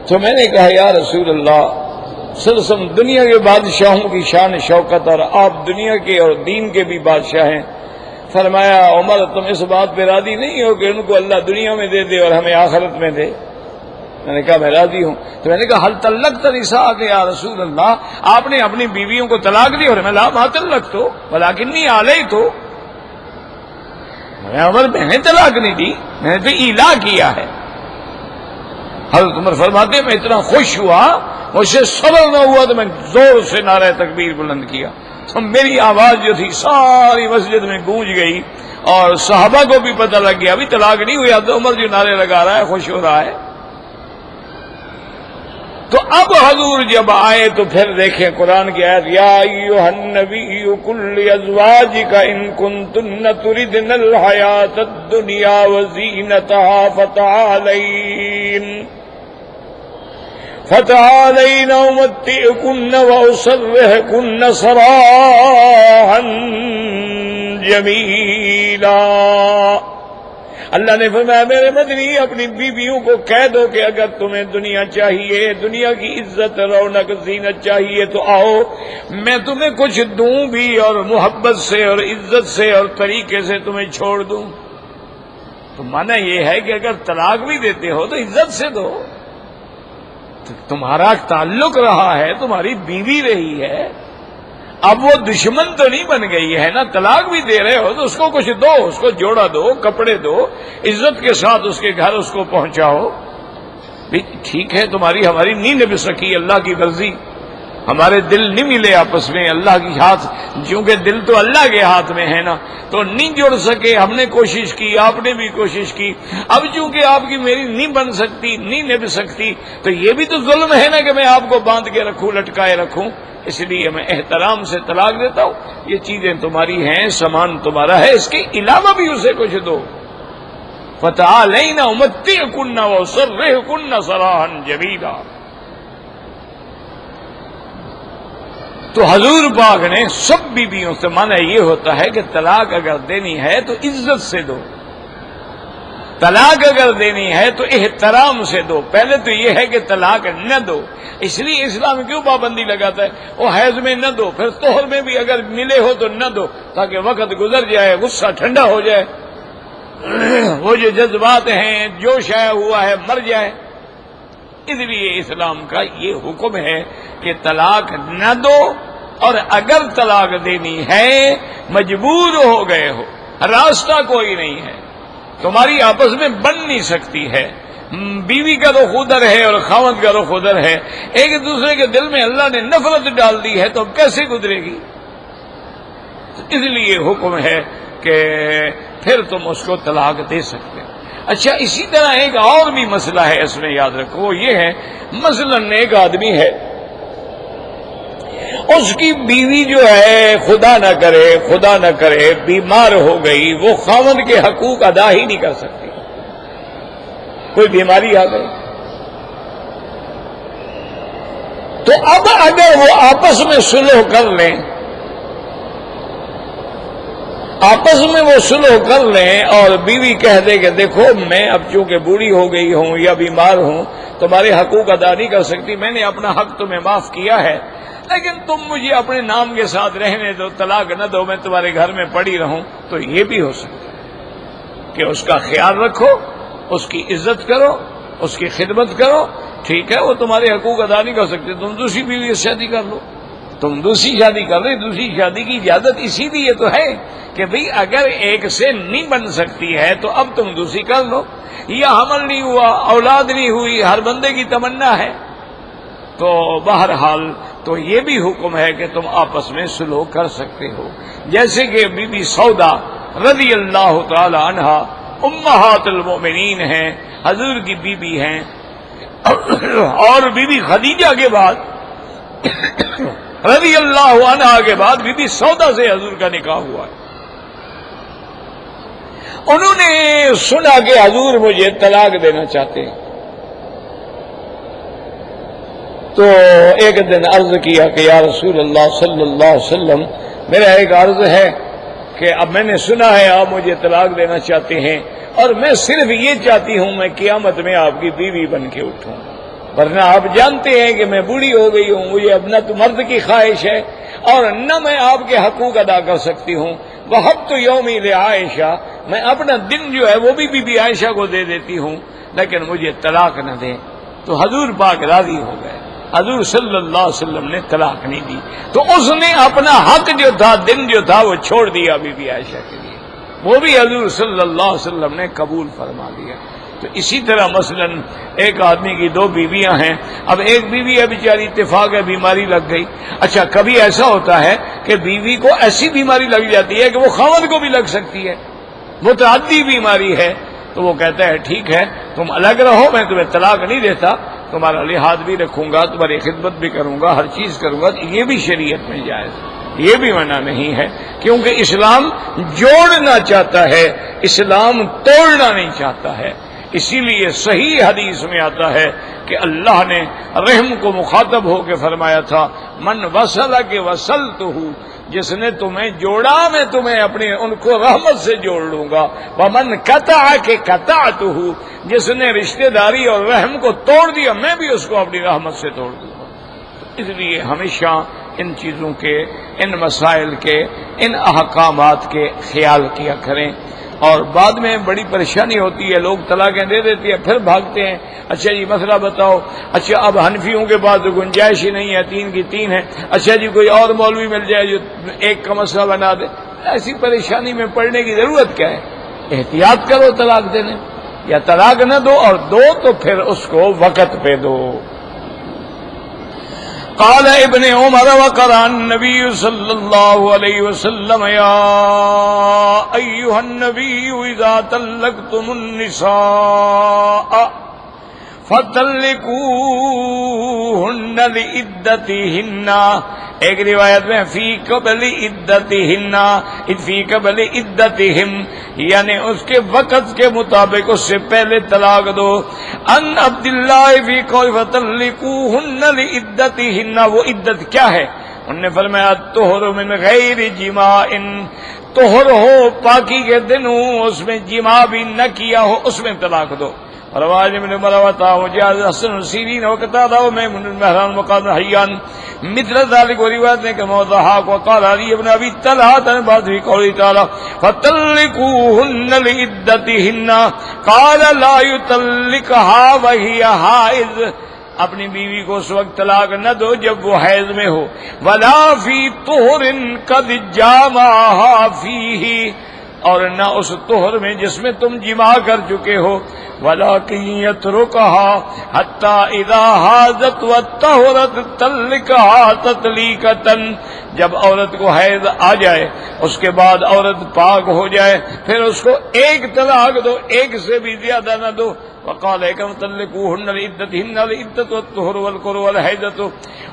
تو میں نے کہا یا رسول اللہ صلی اللہ علیہ وسلم، دنیا کے بادشاہوں کی شان شوکت اور آپ دنیا کے اور دین کے بھی بادشاہ ہیں۔ فرمایا عمر تم اس بات پہ راضی نہیں ہو کہ ان کو اللہ دنیا میں دے دے اور ہمیں آخرت میں دے؟ میں نے کہا میں راضی ہوں۔ تو میں نے کہا حل طلقت نساءک یا رسول اللہ، آپ نے اپنی بیویوں کو طلاق دی؟ اور میں لا ما طلقت ولکنی علیت، عمر میں نے طلاق نہیں دی، میں نے تو ایلا کیا ہے۔ حضرت عمر فرماتے ہیں میں اتنا خوش ہوا، مجھ سے صبر نہ ہوا تو میں زور سے نعرہ تکبیر بلند کیا، تو میری آواز جو تھی ساری مسجد میں گونج گئی، اور صحابہ کو بھی پتہ لگ گیا ابھی طلاق نہیں ہوا، تو عمر جو نعرے لگا رہا ہے خوش ہو رہا ہے۔ تو اب حضور جب آئے تو پھر دیکھیں قرآن کی آیت، یا ایھا النبی قل لازواجک ان کنتن تردن الحیاۃ الدنیا وزینتها فتعالین امتعکن واسرحکن سراحا جمیلا۔ اللہ نے فرمایا میرے مدنی اپنی بیویوں کو کہہ دو کہ اگر تمہیں دنیا چاہیے، دنیا کی عزت رونق زینت چاہیے تو آؤ، میں تمہیں کچھ دوں بھی، اور محبت سے اور عزت سے اور طریقے سے تمہیں چھوڑ دوں۔ تو مانا یہ ہے کہ اگر طلاق بھی دیتے ہو تو عزت سے دو، تمہارا تعلق رہا ہے، تمہاری بیوی رہی ہے، اب وہ دشمن تو نہیں بن گئی ہے نا۔ طلاق بھی دے رہے ہو تو اس کو کچھ دو، اس کو جوڑا دو، کپڑے دو، عزت کے ساتھ اس کے گھر اس کو پہنچاؤ۔ ٹھیک ہے تمہاری ہماری نہیں نبھ سکی، اللہ کی مرضی، ہمارے دل نہیں ملے آپس میں، اللہ کی ہاتھ، چونکہ دل تو اللہ کے ہاتھ میں ہے نا، تو نہیں جڑ سکے، ہم نے کوشش کی، آپ نے بھی کوشش کی، اب چونکہ آپ کی میری نہیں بن سکتی، نہیں نبھ سکتی، تو یہ بھی تو ظلم ہے نا کہ میں آپ کو باندھ کے رکھوں، لٹکائے رکھوں، اس لیے میں احترام سے طلاق دیتا ہوں۔ یہ چیزیں تمہاری ہیں، سامان تمہارا ہے، اس کے علاوہ بھی اسے کچھ دو۔ فتعالین امتعکن واسرحکن سراحا جمیلا۔ تو حضور پاک نے سب بیویوں سے مانا یہ ہوتا ہے کہ طلاق اگر دینی ہے تو عزت سے دو، طلاق اگر دینی ہے تو احترام سے دو۔ پہلے تو یہ ہے کہ طلاق نہ دو، اس لیے اسلام کیوں پابندی لگاتا ہے؟ وہ حیض میں نہ دو، پھر طہر میں بھی اگر ملے ہو تو نہ دو، تاکہ وقت گزر جائے، غصہ ٹھنڈا ہو جائے، وہ جو جذبات ہیں، جوش آیا ہوا ہے، مر جائے۔ اس لیے اسلام کا یہ حکم ہے کہ طلاق نہ دو، اور اگر طلاق دینی ہے مجبور ہو گئے ہو، راستہ کوئی نہیں ہے، تمہاری آپس میں بن نہیں سکتی ہے، بیوی کا رخ ادھر ہے اور خاوند کا رخ ادھر ہے، ایک دوسرے کے دل میں اللہ نے نفرت ڈال دی ہے، تو کیسے گزرے گی؟ اس لیے حکم ہے کہ پھر تم اس کو طلاق دے سکتے۔ اچھا اسی طرح ایک اور بھی مسئلہ ہے، اس میں یاد رکھو، وہ یہ ہے مثلاً ایک آدمی ہے، اس کی بیوی جو ہے خدا نہ کرے بیمار ہو گئی، وہ خاوند کے حقوق ادا ہی نہیں کر سکتی، کوئی بیماری آ گئی، تو اب اگر وہ آپس میں صلح کر لیں، آپس میں وہ صلح کر لیں اور بیوی کہہ دے کہ دیکھو میں اب چونکہ بوڑھی ہو گئی ہوں یا بیمار ہوں، تمہارے حقوق ادا نہیں کر سکتی، میں نے اپنا حق تمہیں معاف کیا ہے، لیکن تم مجھے اپنے نام کے ساتھ رہنے دو، طلاق نہ دو، میں تمہارے گھر میں پڑی رہوں، تو یہ بھی ہو سکتا ہے کہ اس کا خیال رکھو، اس کی عزت کرو، اس کی خدمت کرو، ٹھیک ہے وہ تمہارے حقوق ادا نہیں کر سکتے، تم دوسری بیوی سے شادی کر لو، تم دوسری شادی کر رہے، دوسری شادی کی اجازت اسی لیے تو ہے کہ بھئی اگر ایک سے نہیں بن سکتی ہے تو اب تم دوسری کر لو، یا حمل نہیں ہوا، اولاد نہیں ہوئی، ہر بندے کی تمنا ہے، تو بہرحال تو یہ بھی حکم ہے کہ تم آپس میں صلح کر سکتے ہو، جیسے کہ بی بی سودا رضی اللہ تعالی عنہا امہات المؤمنین ہیں، حضور کی بیوی ہیں، اور بی بی خدیجہ کے بعد رضی اللہ عنہا کے بعد بی بی سودا سے حضور کا نکاح ہوا ہے۔ انہوں نے سنا کہ حضور مجھے طلاق دینا چاہتے ہیں، تو ایک دن عرض کیا کہ یا رسول اللہ صلی اللہ علیہ وسلم، میرا ایک عرض ہے کہ اب میں نے سنا ہے آپ مجھے طلاق دینا چاہتے ہیں، اور میں صرف یہ چاہتی ہوں میں قیامت میں آپ کی بیوی بن کے اٹھوں، ورنہ آپ جانتے ہیں کہ میں بوڑھی ہو گئی ہوں، مجھے اب نہ تو مرد کی خواہش ہے اور نہ میں آپ کے حقوق ادا کر سکتی ہوں، وَهَبْتُ يَوْمِي لِعَائِشَةَ، میں اپنا دن جو ہے وہ بھی بی بی عائشہ کو دے دیتی ہوں، لیکن مجھے طلاق نہ دیں۔ تو حضور پاک راضی ہو گئے، حضور صلی اللہ علیہ وسلم نے طلاق نہیں دی، تو اس نے اپنا حق جو تھا، دن جو تھا، وہ چھوڑ دیا بی بی عائشہ کے لیے، وہ بھی حضور صلی اللہ علیہ وسلم نے قبول فرما لیا۔ تو اسی طرح مثلا ایک آدمی کی دو بیویاں ہیں، اب ایک بیوی ہے بیچاری اتفاق ہے بیماری لگ گئی، اچھا کبھی ایسا ہوتا ہے کہ بیوی کو ایسی بیماری لگ جاتی ہے کہ وہ خاوند کو بھی لگ سکتی ہے، متعدی بیماری ہے، تو وہ کہتا ہے ٹھیک ہے تم الگ رہو، میں تمہیں طلاق نہیں دیتا، تمہارا لحاظ بھی رکھوں گا، تمہاری خدمت بھی کروں گا، ہر چیز کروں گا، یہ بھی شریعت میں جائز، یہ بھی منع نہیں ہے، کیونکہ اسلام جوڑنا چاہتا ہے، اسلام توڑنا نہیں چاہتا ہے۔ اسی لیے صحیح حدیث میں آتا ہے کہ اللہ نے رحم کو مخاطب ہو کے فرمایا تھا، من وصل کے وصلتہ، جس نے تمہیں جوڑا میں تمہیں اپنے ان کو رحمت سے جوڑ لوں گا، ومن قطع کے قطعتہ، جس نے رشتہ داری اور رحم کو توڑ دیا میں بھی اس کو اپنی رحمت سے توڑ دوں گا۔ اس لیے ہمیشہ ان چیزوں کے، ان مسائل کے، ان احکامات کے خیال کیا کریں، اور بعد میں بڑی پریشانی ہوتی ہے، لوگ طلاقیں دے دیتی ہیں پھر بھاگتے ہیں، اچھا جی مسئلہ بتاؤ، اچھا اب حنفیوں کے پاس تو گنجائش ہی نہیں ہے، 3 کی 3 ہے، اچھا جی کوئی اور مولوی مل جائے جو 1 کا مسئلہ بنا دے، ایسی پریشانی میں پڑنے کی ضرورت کیا ہے؟ احتیاط کرو طلاق دینے، یا طلاق نہ دو، اور دو تو پھر اس کو وقت پہ دو۔ قال ابن عمر وقرأ النبي صلى الله عليه وسلم يا أيها النبي إذا طلقتم النساء فطلقوهن لعدتهن، ایک روایت میں فی قبل عدتہن، فی قبل عدتہم، یعنی اس کے وقت کے مطابق اس سے پہلے طلاق دو۔ ان عبداللہ فی قول فطلقوہن لعدتہن، وہ عدت کیا ہے؟ انہوں نے فرمایا طہر من غیر جماع، طہر ہو پاکی کے دن ہو، اس میں جماع بھی نہ کیا ہو، اس میں طلاق دو۔ رواج ابن مروتہ وجاز حسن سیرین وقتادہ ومیمون المہران وقال حیان مثل ذلك، روایت نے کہ موضحاق وقال علی ابن ابی طلحہ بعد فی قوله تعالی فطلقوهن لعدتهن قال لا يطلقها وهي حائض، اپنی بیوی کو اس وقت طلاق نہ دو جب وہ حیض میں ہو، ولا فی طہر قد جامعها فیہ، اور نہ اس طہر میں جس میں تم جماع کر چکے ہو، وَلَٰكِن يَتْرُكَهَا حَتَّىٰ إِذَا حَاضَتْ وَطَهُرَتْ طَلِّقَهَا تَطْلِيقَةً، جب عورت کو حیض آ جائے اس کے بعد عورت پاک ہو جائے پھر اس کو 1 طلاق دو، 1 سے بھی زیادہ نہ دو۔ وقال كم طلقوهن لعدتهن العدة والطهر والقرء والحيضة،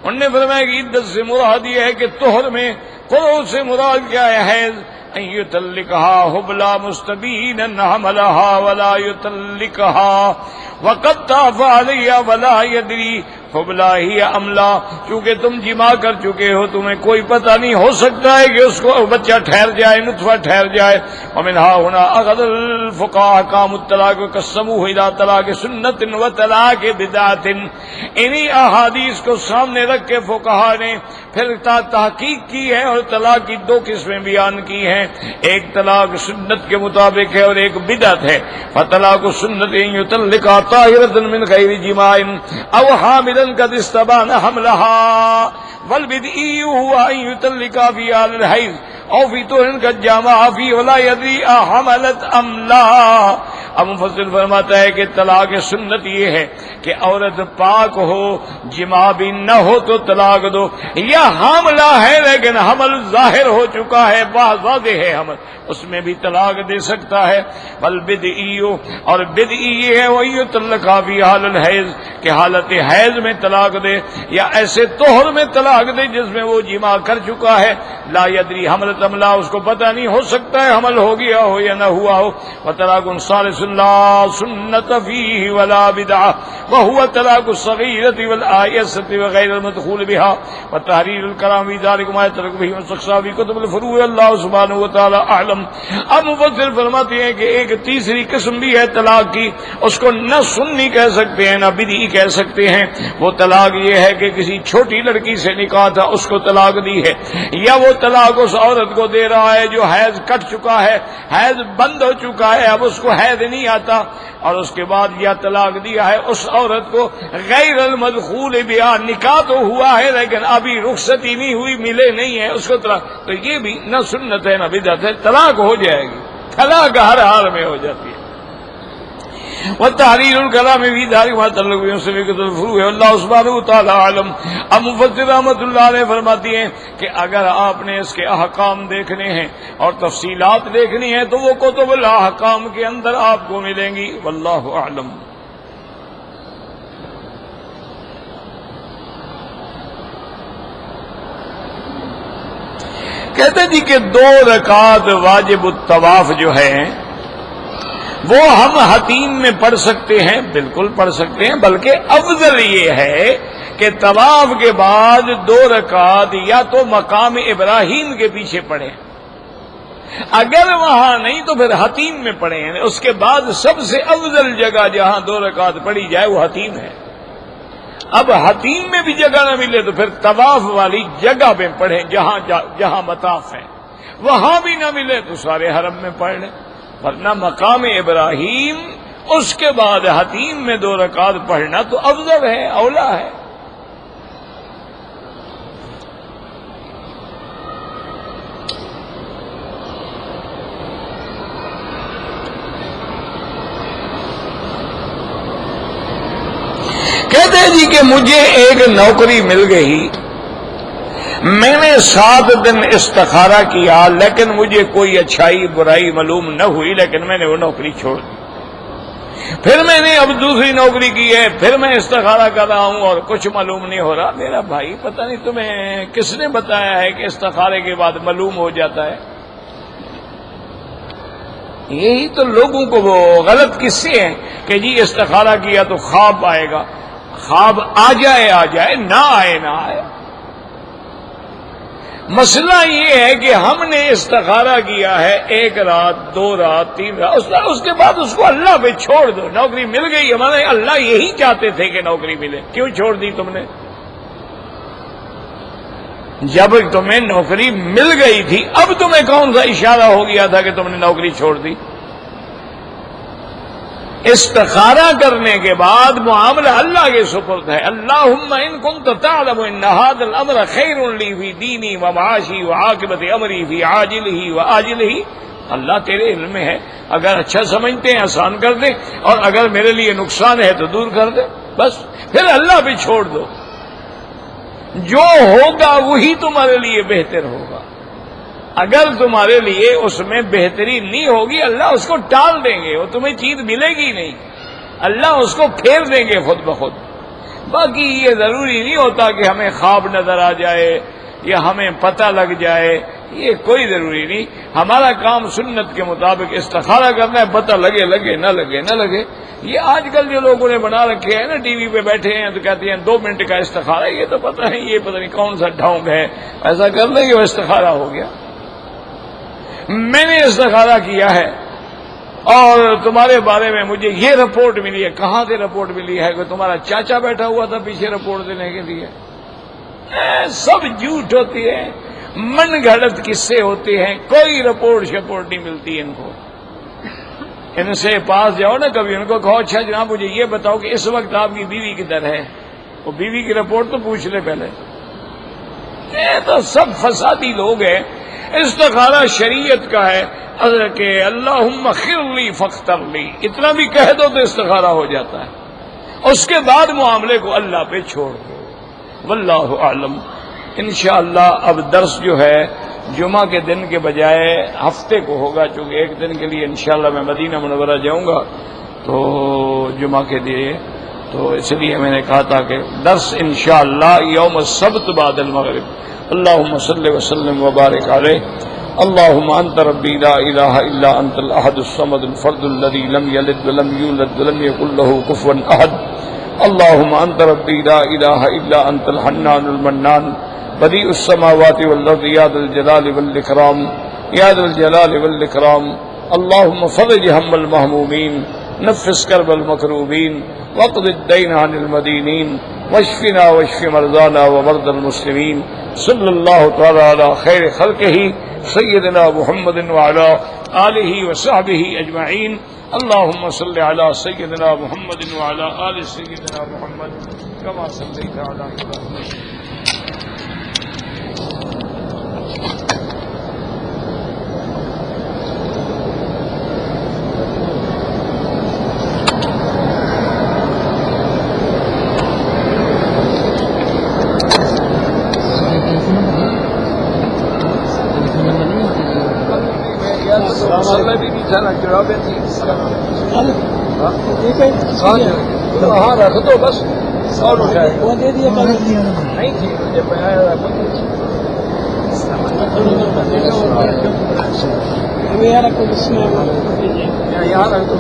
انہوں نے فرمایا کہ عدت سے مراد یہ ہے کہ طہر میں، قرء سے مراد کیا ہے؟ حیض۔ ان يطلقها حبلا مستبینا حملها ولا يطلقها وقد طاف عليها ولا يدري فبلا ہی املا، چونکہ تم جمع کر چکے ہو تمہیں کوئی پتہ نہیں، ہو سکتا ہے کہ اس کو بچہ ٹھہر جائے، نطفہ ٹھہر جائے. ومنها هنا اخذ الفقهاء احکام الطلاق وقسموه الى طلاق سنت وطلاق بدعت. انہی احادیث کو سامنے رکھ کے فقہا نے پھر تحقیق کی ہے اور طلاق کی دو قسمیں بیان کی ہیں. ایک طلاق سنت کے مطابق ہے اور ایک بدعت ہے. فطلاق السنت ان يطلق طاهرة من غیر جماع او حاملا قد استبان حملها، والبدعی هو ان يطلق في حال الحیض او فی طہر قد جامع فی ولا یدری حملت ام لا. اب مفسر فرماتا ہے کہ طلاق سنت یہ ہے کہ عورت پاک ہو، جماع بھی نہ ہو تو طلاق دو، یا حاملہ ہے لیکن حمل ظاہر ہو چکا ہے، واضح ہے حمل، اس میں بھی طلاق دے سکتا ہے. بل بدعی، اور بدعی یہ ہے وہ یطلق فی حال الحیض کہ حالت حیض میں طلاق دے یا ایسے طہر میں طلاق دے جس میں وہ جماع کر چکا ہے. لا یدری حملت املا، اس کو پتہ نہیں، ہو سکتا ہے حمل ہو گیا ہو یا نہ ہوا ہو. وطلاق ثالث لا سنت فیہ ولا بدعہ وہو طلاق الصغیرۃ والآیسۃ وغیر المدخول بها وتحریر الکلام فی ذلک ما یترک به مستقصا فی کتب الفروع. اللہ سبحانہ وتعالی اعلم. اب مفسر فرماتے ہیں کہ ایک تیسری قسم بھی ہے طلاق کی، اس کو نہ سنی کہہ سکتے ہیں نہ بدعی کہہ سکتے ہیں. وہ طلاق یہ ہے کہ کسی چھوٹی لڑکی سے نکاح تھا اس کو طلاق دی ہے، یا وہ طلاق اس عورت کو دے رہا ہے جو حیض کٹ چکا ہے، حیض بند ہو چکا ہے، اب اس کو حیض نہیں آتا، اور اس کے بعد یہ طلاق دیا ہے اس عورت کو غیر المدخول بہا، نکاح تو ہوا ہے لیکن ابھی رخصتی نہیں ہوئی، ملے نہیں ہے، اس کو طلاق. تو یہ بھی نہ سنت ہے نہ بدعت ہے، طلاق ہو جائے گی، طلاق ہر حال میں ہو جاتی ہے. وتحریر الکلام فی ذلک ما یتعلق بمسلکۃ الفروع. اللہ سبحانہ وتعالی عالم. اب مفسر رحمۃ اللہ علیہ فرماتی ہیں کہ اگر آپ نے اس کے احکام دیکھنے ہیں اور تفصیلات دیکھنی ہیں تو وہ کتب الاحکام کے اندر آپ کو ملیں گی. واللہ اعلم. کہتے جی کہ 2 رکعت واجب الطواف جو ہے وہ ہم حتیم میں پڑھ سکتے ہیں، بالکل پڑھ سکتے ہیں، بلکہ افضل یہ ہے کہ طواف کے بعد 2 رکعت یا تو مقام ابراہیم کے پیچھے پڑھیں، اگر وہاں نہیں تو پھر حتیم میں پڑھیں. اس کے بعد سب سے افضل جگہ جہاں 2 رکعت پڑھی جائے وہ حتیم ہے. اب حتیم میں بھی جگہ نہ ملے تو پھر طواف والی جگہ پہ پڑھیں جہاں مطاف ہے، وہاں بھی نہ ملے تو سارے حرم میں پڑھ لیں. ورنہ مقام ابراہیم اس کے بعد حتیم میں 2 رکعت پڑھنا تو افضل ہے، اولا ہے. کہتے ہیں جی کہ مجھے ایک نوکری مل گئی، میں نے 7 دن استخارہ کیا لیکن مجھے کوئی اچھائی برائی معلوم نہ ہوئی، لیکن میں نے وہ نوکری چھوڑ دی. پھر میں نے اب دوسری نوکری کی ہے، پھر میں استخارہ کر رہا ہوں اور کچھ معلوم نہیں ہو رہا. میرا بھائی پتہ نہیں تمہیں کس نے بتایا ہے کہ استخارے کے بعد معلوم ہو جاتا ہے؟ یہی تو لوگوں کو وہ غلط قصے ہیں کہ جی استخارہ کیا تو خواب آئے گا. خواب آ جائے نہ آئے نہ آئے. مسئلہ یہ ہے کہ ہم نے استخارہ کیا ہے 1 رات 2 رات 3 رات، اس کے بعد اس کو اللہ پہ چھوڑ دو. نوکری مل گئی، ہمارے اللہ یہی چاہتے تھے کہ نوکری ملے، کیوں چھوڑ دی تم نے؟ جب تمہیں نوکری مل گئی تھی اب تمہیں کون سا اشارہ ہو گیا تھا کہ تم نے نوکری چھوڑ دی؟ استخارہ کرنے کے بعد معاملہ اللہ کے سپرد ہے. اللہم ان کنت تعلم ان هذا الامر خیر لی فی دینی و معاشی و عاقبت امری فی عاجلہ و آجلہ. اللہ تیرے علم میں ہے، اگر اچھا سمجھتے ہیں آسان کر دے، اور اگر میرے لیے نقصان ہے تو دور کر دے. بس پھر اللہ پہ چھوڑ دو، جو ہوگا وہی تمہارے لیے بہتر ہوگا. اگر تمہارے لیے اس میں بہتری نہیں ہوگی اللہ اس کو ٹال دیں گے، وہ تمہیں چیز ملے گی نہیں، اللہ اس کو پھیر دیں گے خود بخود. باقی یہ ضروری نہیں ہوتا کہ ہمیں خواب نظر آ جائے یا ہمیں پتہ لگ جائے یہ کوئی ضروری نہیں. ہمارا کام سنت کے مطابق استخارہ کرنا ہے، پتہ لگے لگے نہ لگے نہ لگے. یہ آج کل جو لوگوں نے بنا رکھے ہیں نا، ٹی وی پہ بیٹھے ہیں تو کہتے ہیں 2 منٹ کا استخارہ، یہ تو پتہ نہیں، یہ پتہ نہیں کون سا ڈھونگ ہے، ایسا کر لیں کہ وہ استخارہ ہو گیا. میں نے استخارہ کیا ہے اور تمہارے بارے میں مجھے یہ رپورٹ ملی ہے. کہاں سے رپورٹ ملی ہے؟ کہ تمہارا چاچا بیٹھا ہوا تھا پیچھے رپورٹ دینے کے لیے. سب جھوٹ ہوتی ہے، من گھڑت قصے ہوتے ہیں، کوئی رپورٹ شپورٹ نہیں ملتی ان کو. ان سے پاس جاؤ نا کبھی، ان کو کہو اچھا جناب مجھے یہ بتاؤ کہ اس وقت آپ کی بیوی کدھر ہے، وہ بیوی کی رپورٹ تو پوچھ لے پہلے. یہ تو سب فسادی لوگ ہیں. استخارہ شریعت کا ہے کہ اللہم خر لی فاختر لی، اتنا بھی کہہ دو تو استخارہ ہو جاتا ہے. اس کے بعد معاملے کو اللہ پہ چھوڑ دو. واللہ اعلم. انشاءاللہ اب درس جو ہے جمعہ کے دن کے بجائے ہفتے کو ہوگا، چونکہ ایک دن کے لیے انشاءاللہ میں مدینہ منورہ جاؤں گا تو جمعہ کے لیے، تو اس لیے میں نے کہا تھا کہ درس انشاءاللہ یوم السبت بعد المغرب. اللہم صلی وسلم وبارک علیہ. اللہم انت ربی لا الہ الا انت الاحد الصمد الفرد الذی لم یلد ولم یولد ولم یکن له کفوا احد. اللہم انت ربی لا الہ الا انت الحنان المنان بدیع السماوات والارض یا ذا الجلال والاکرام یا ذا الجلال والاکرام. اللہم فرج ہم المہمومین، نفس کرب المکروبین، واقض الدین عن المدینین، واشفنا واشف مرضانا ومرضى المسلمین. صلی اللہ تعالی علی خیر خلقہ سیدنا محمد وعلی آلہ وصحبہ اجمعین. اللہم صل علی سیدنا محمد وعلی آل سیدنا محمد کما صلیت علی ابراہیم. ہاں رکھ دو بس، اور نہیں تھی مجھے یہاں رکھ دو.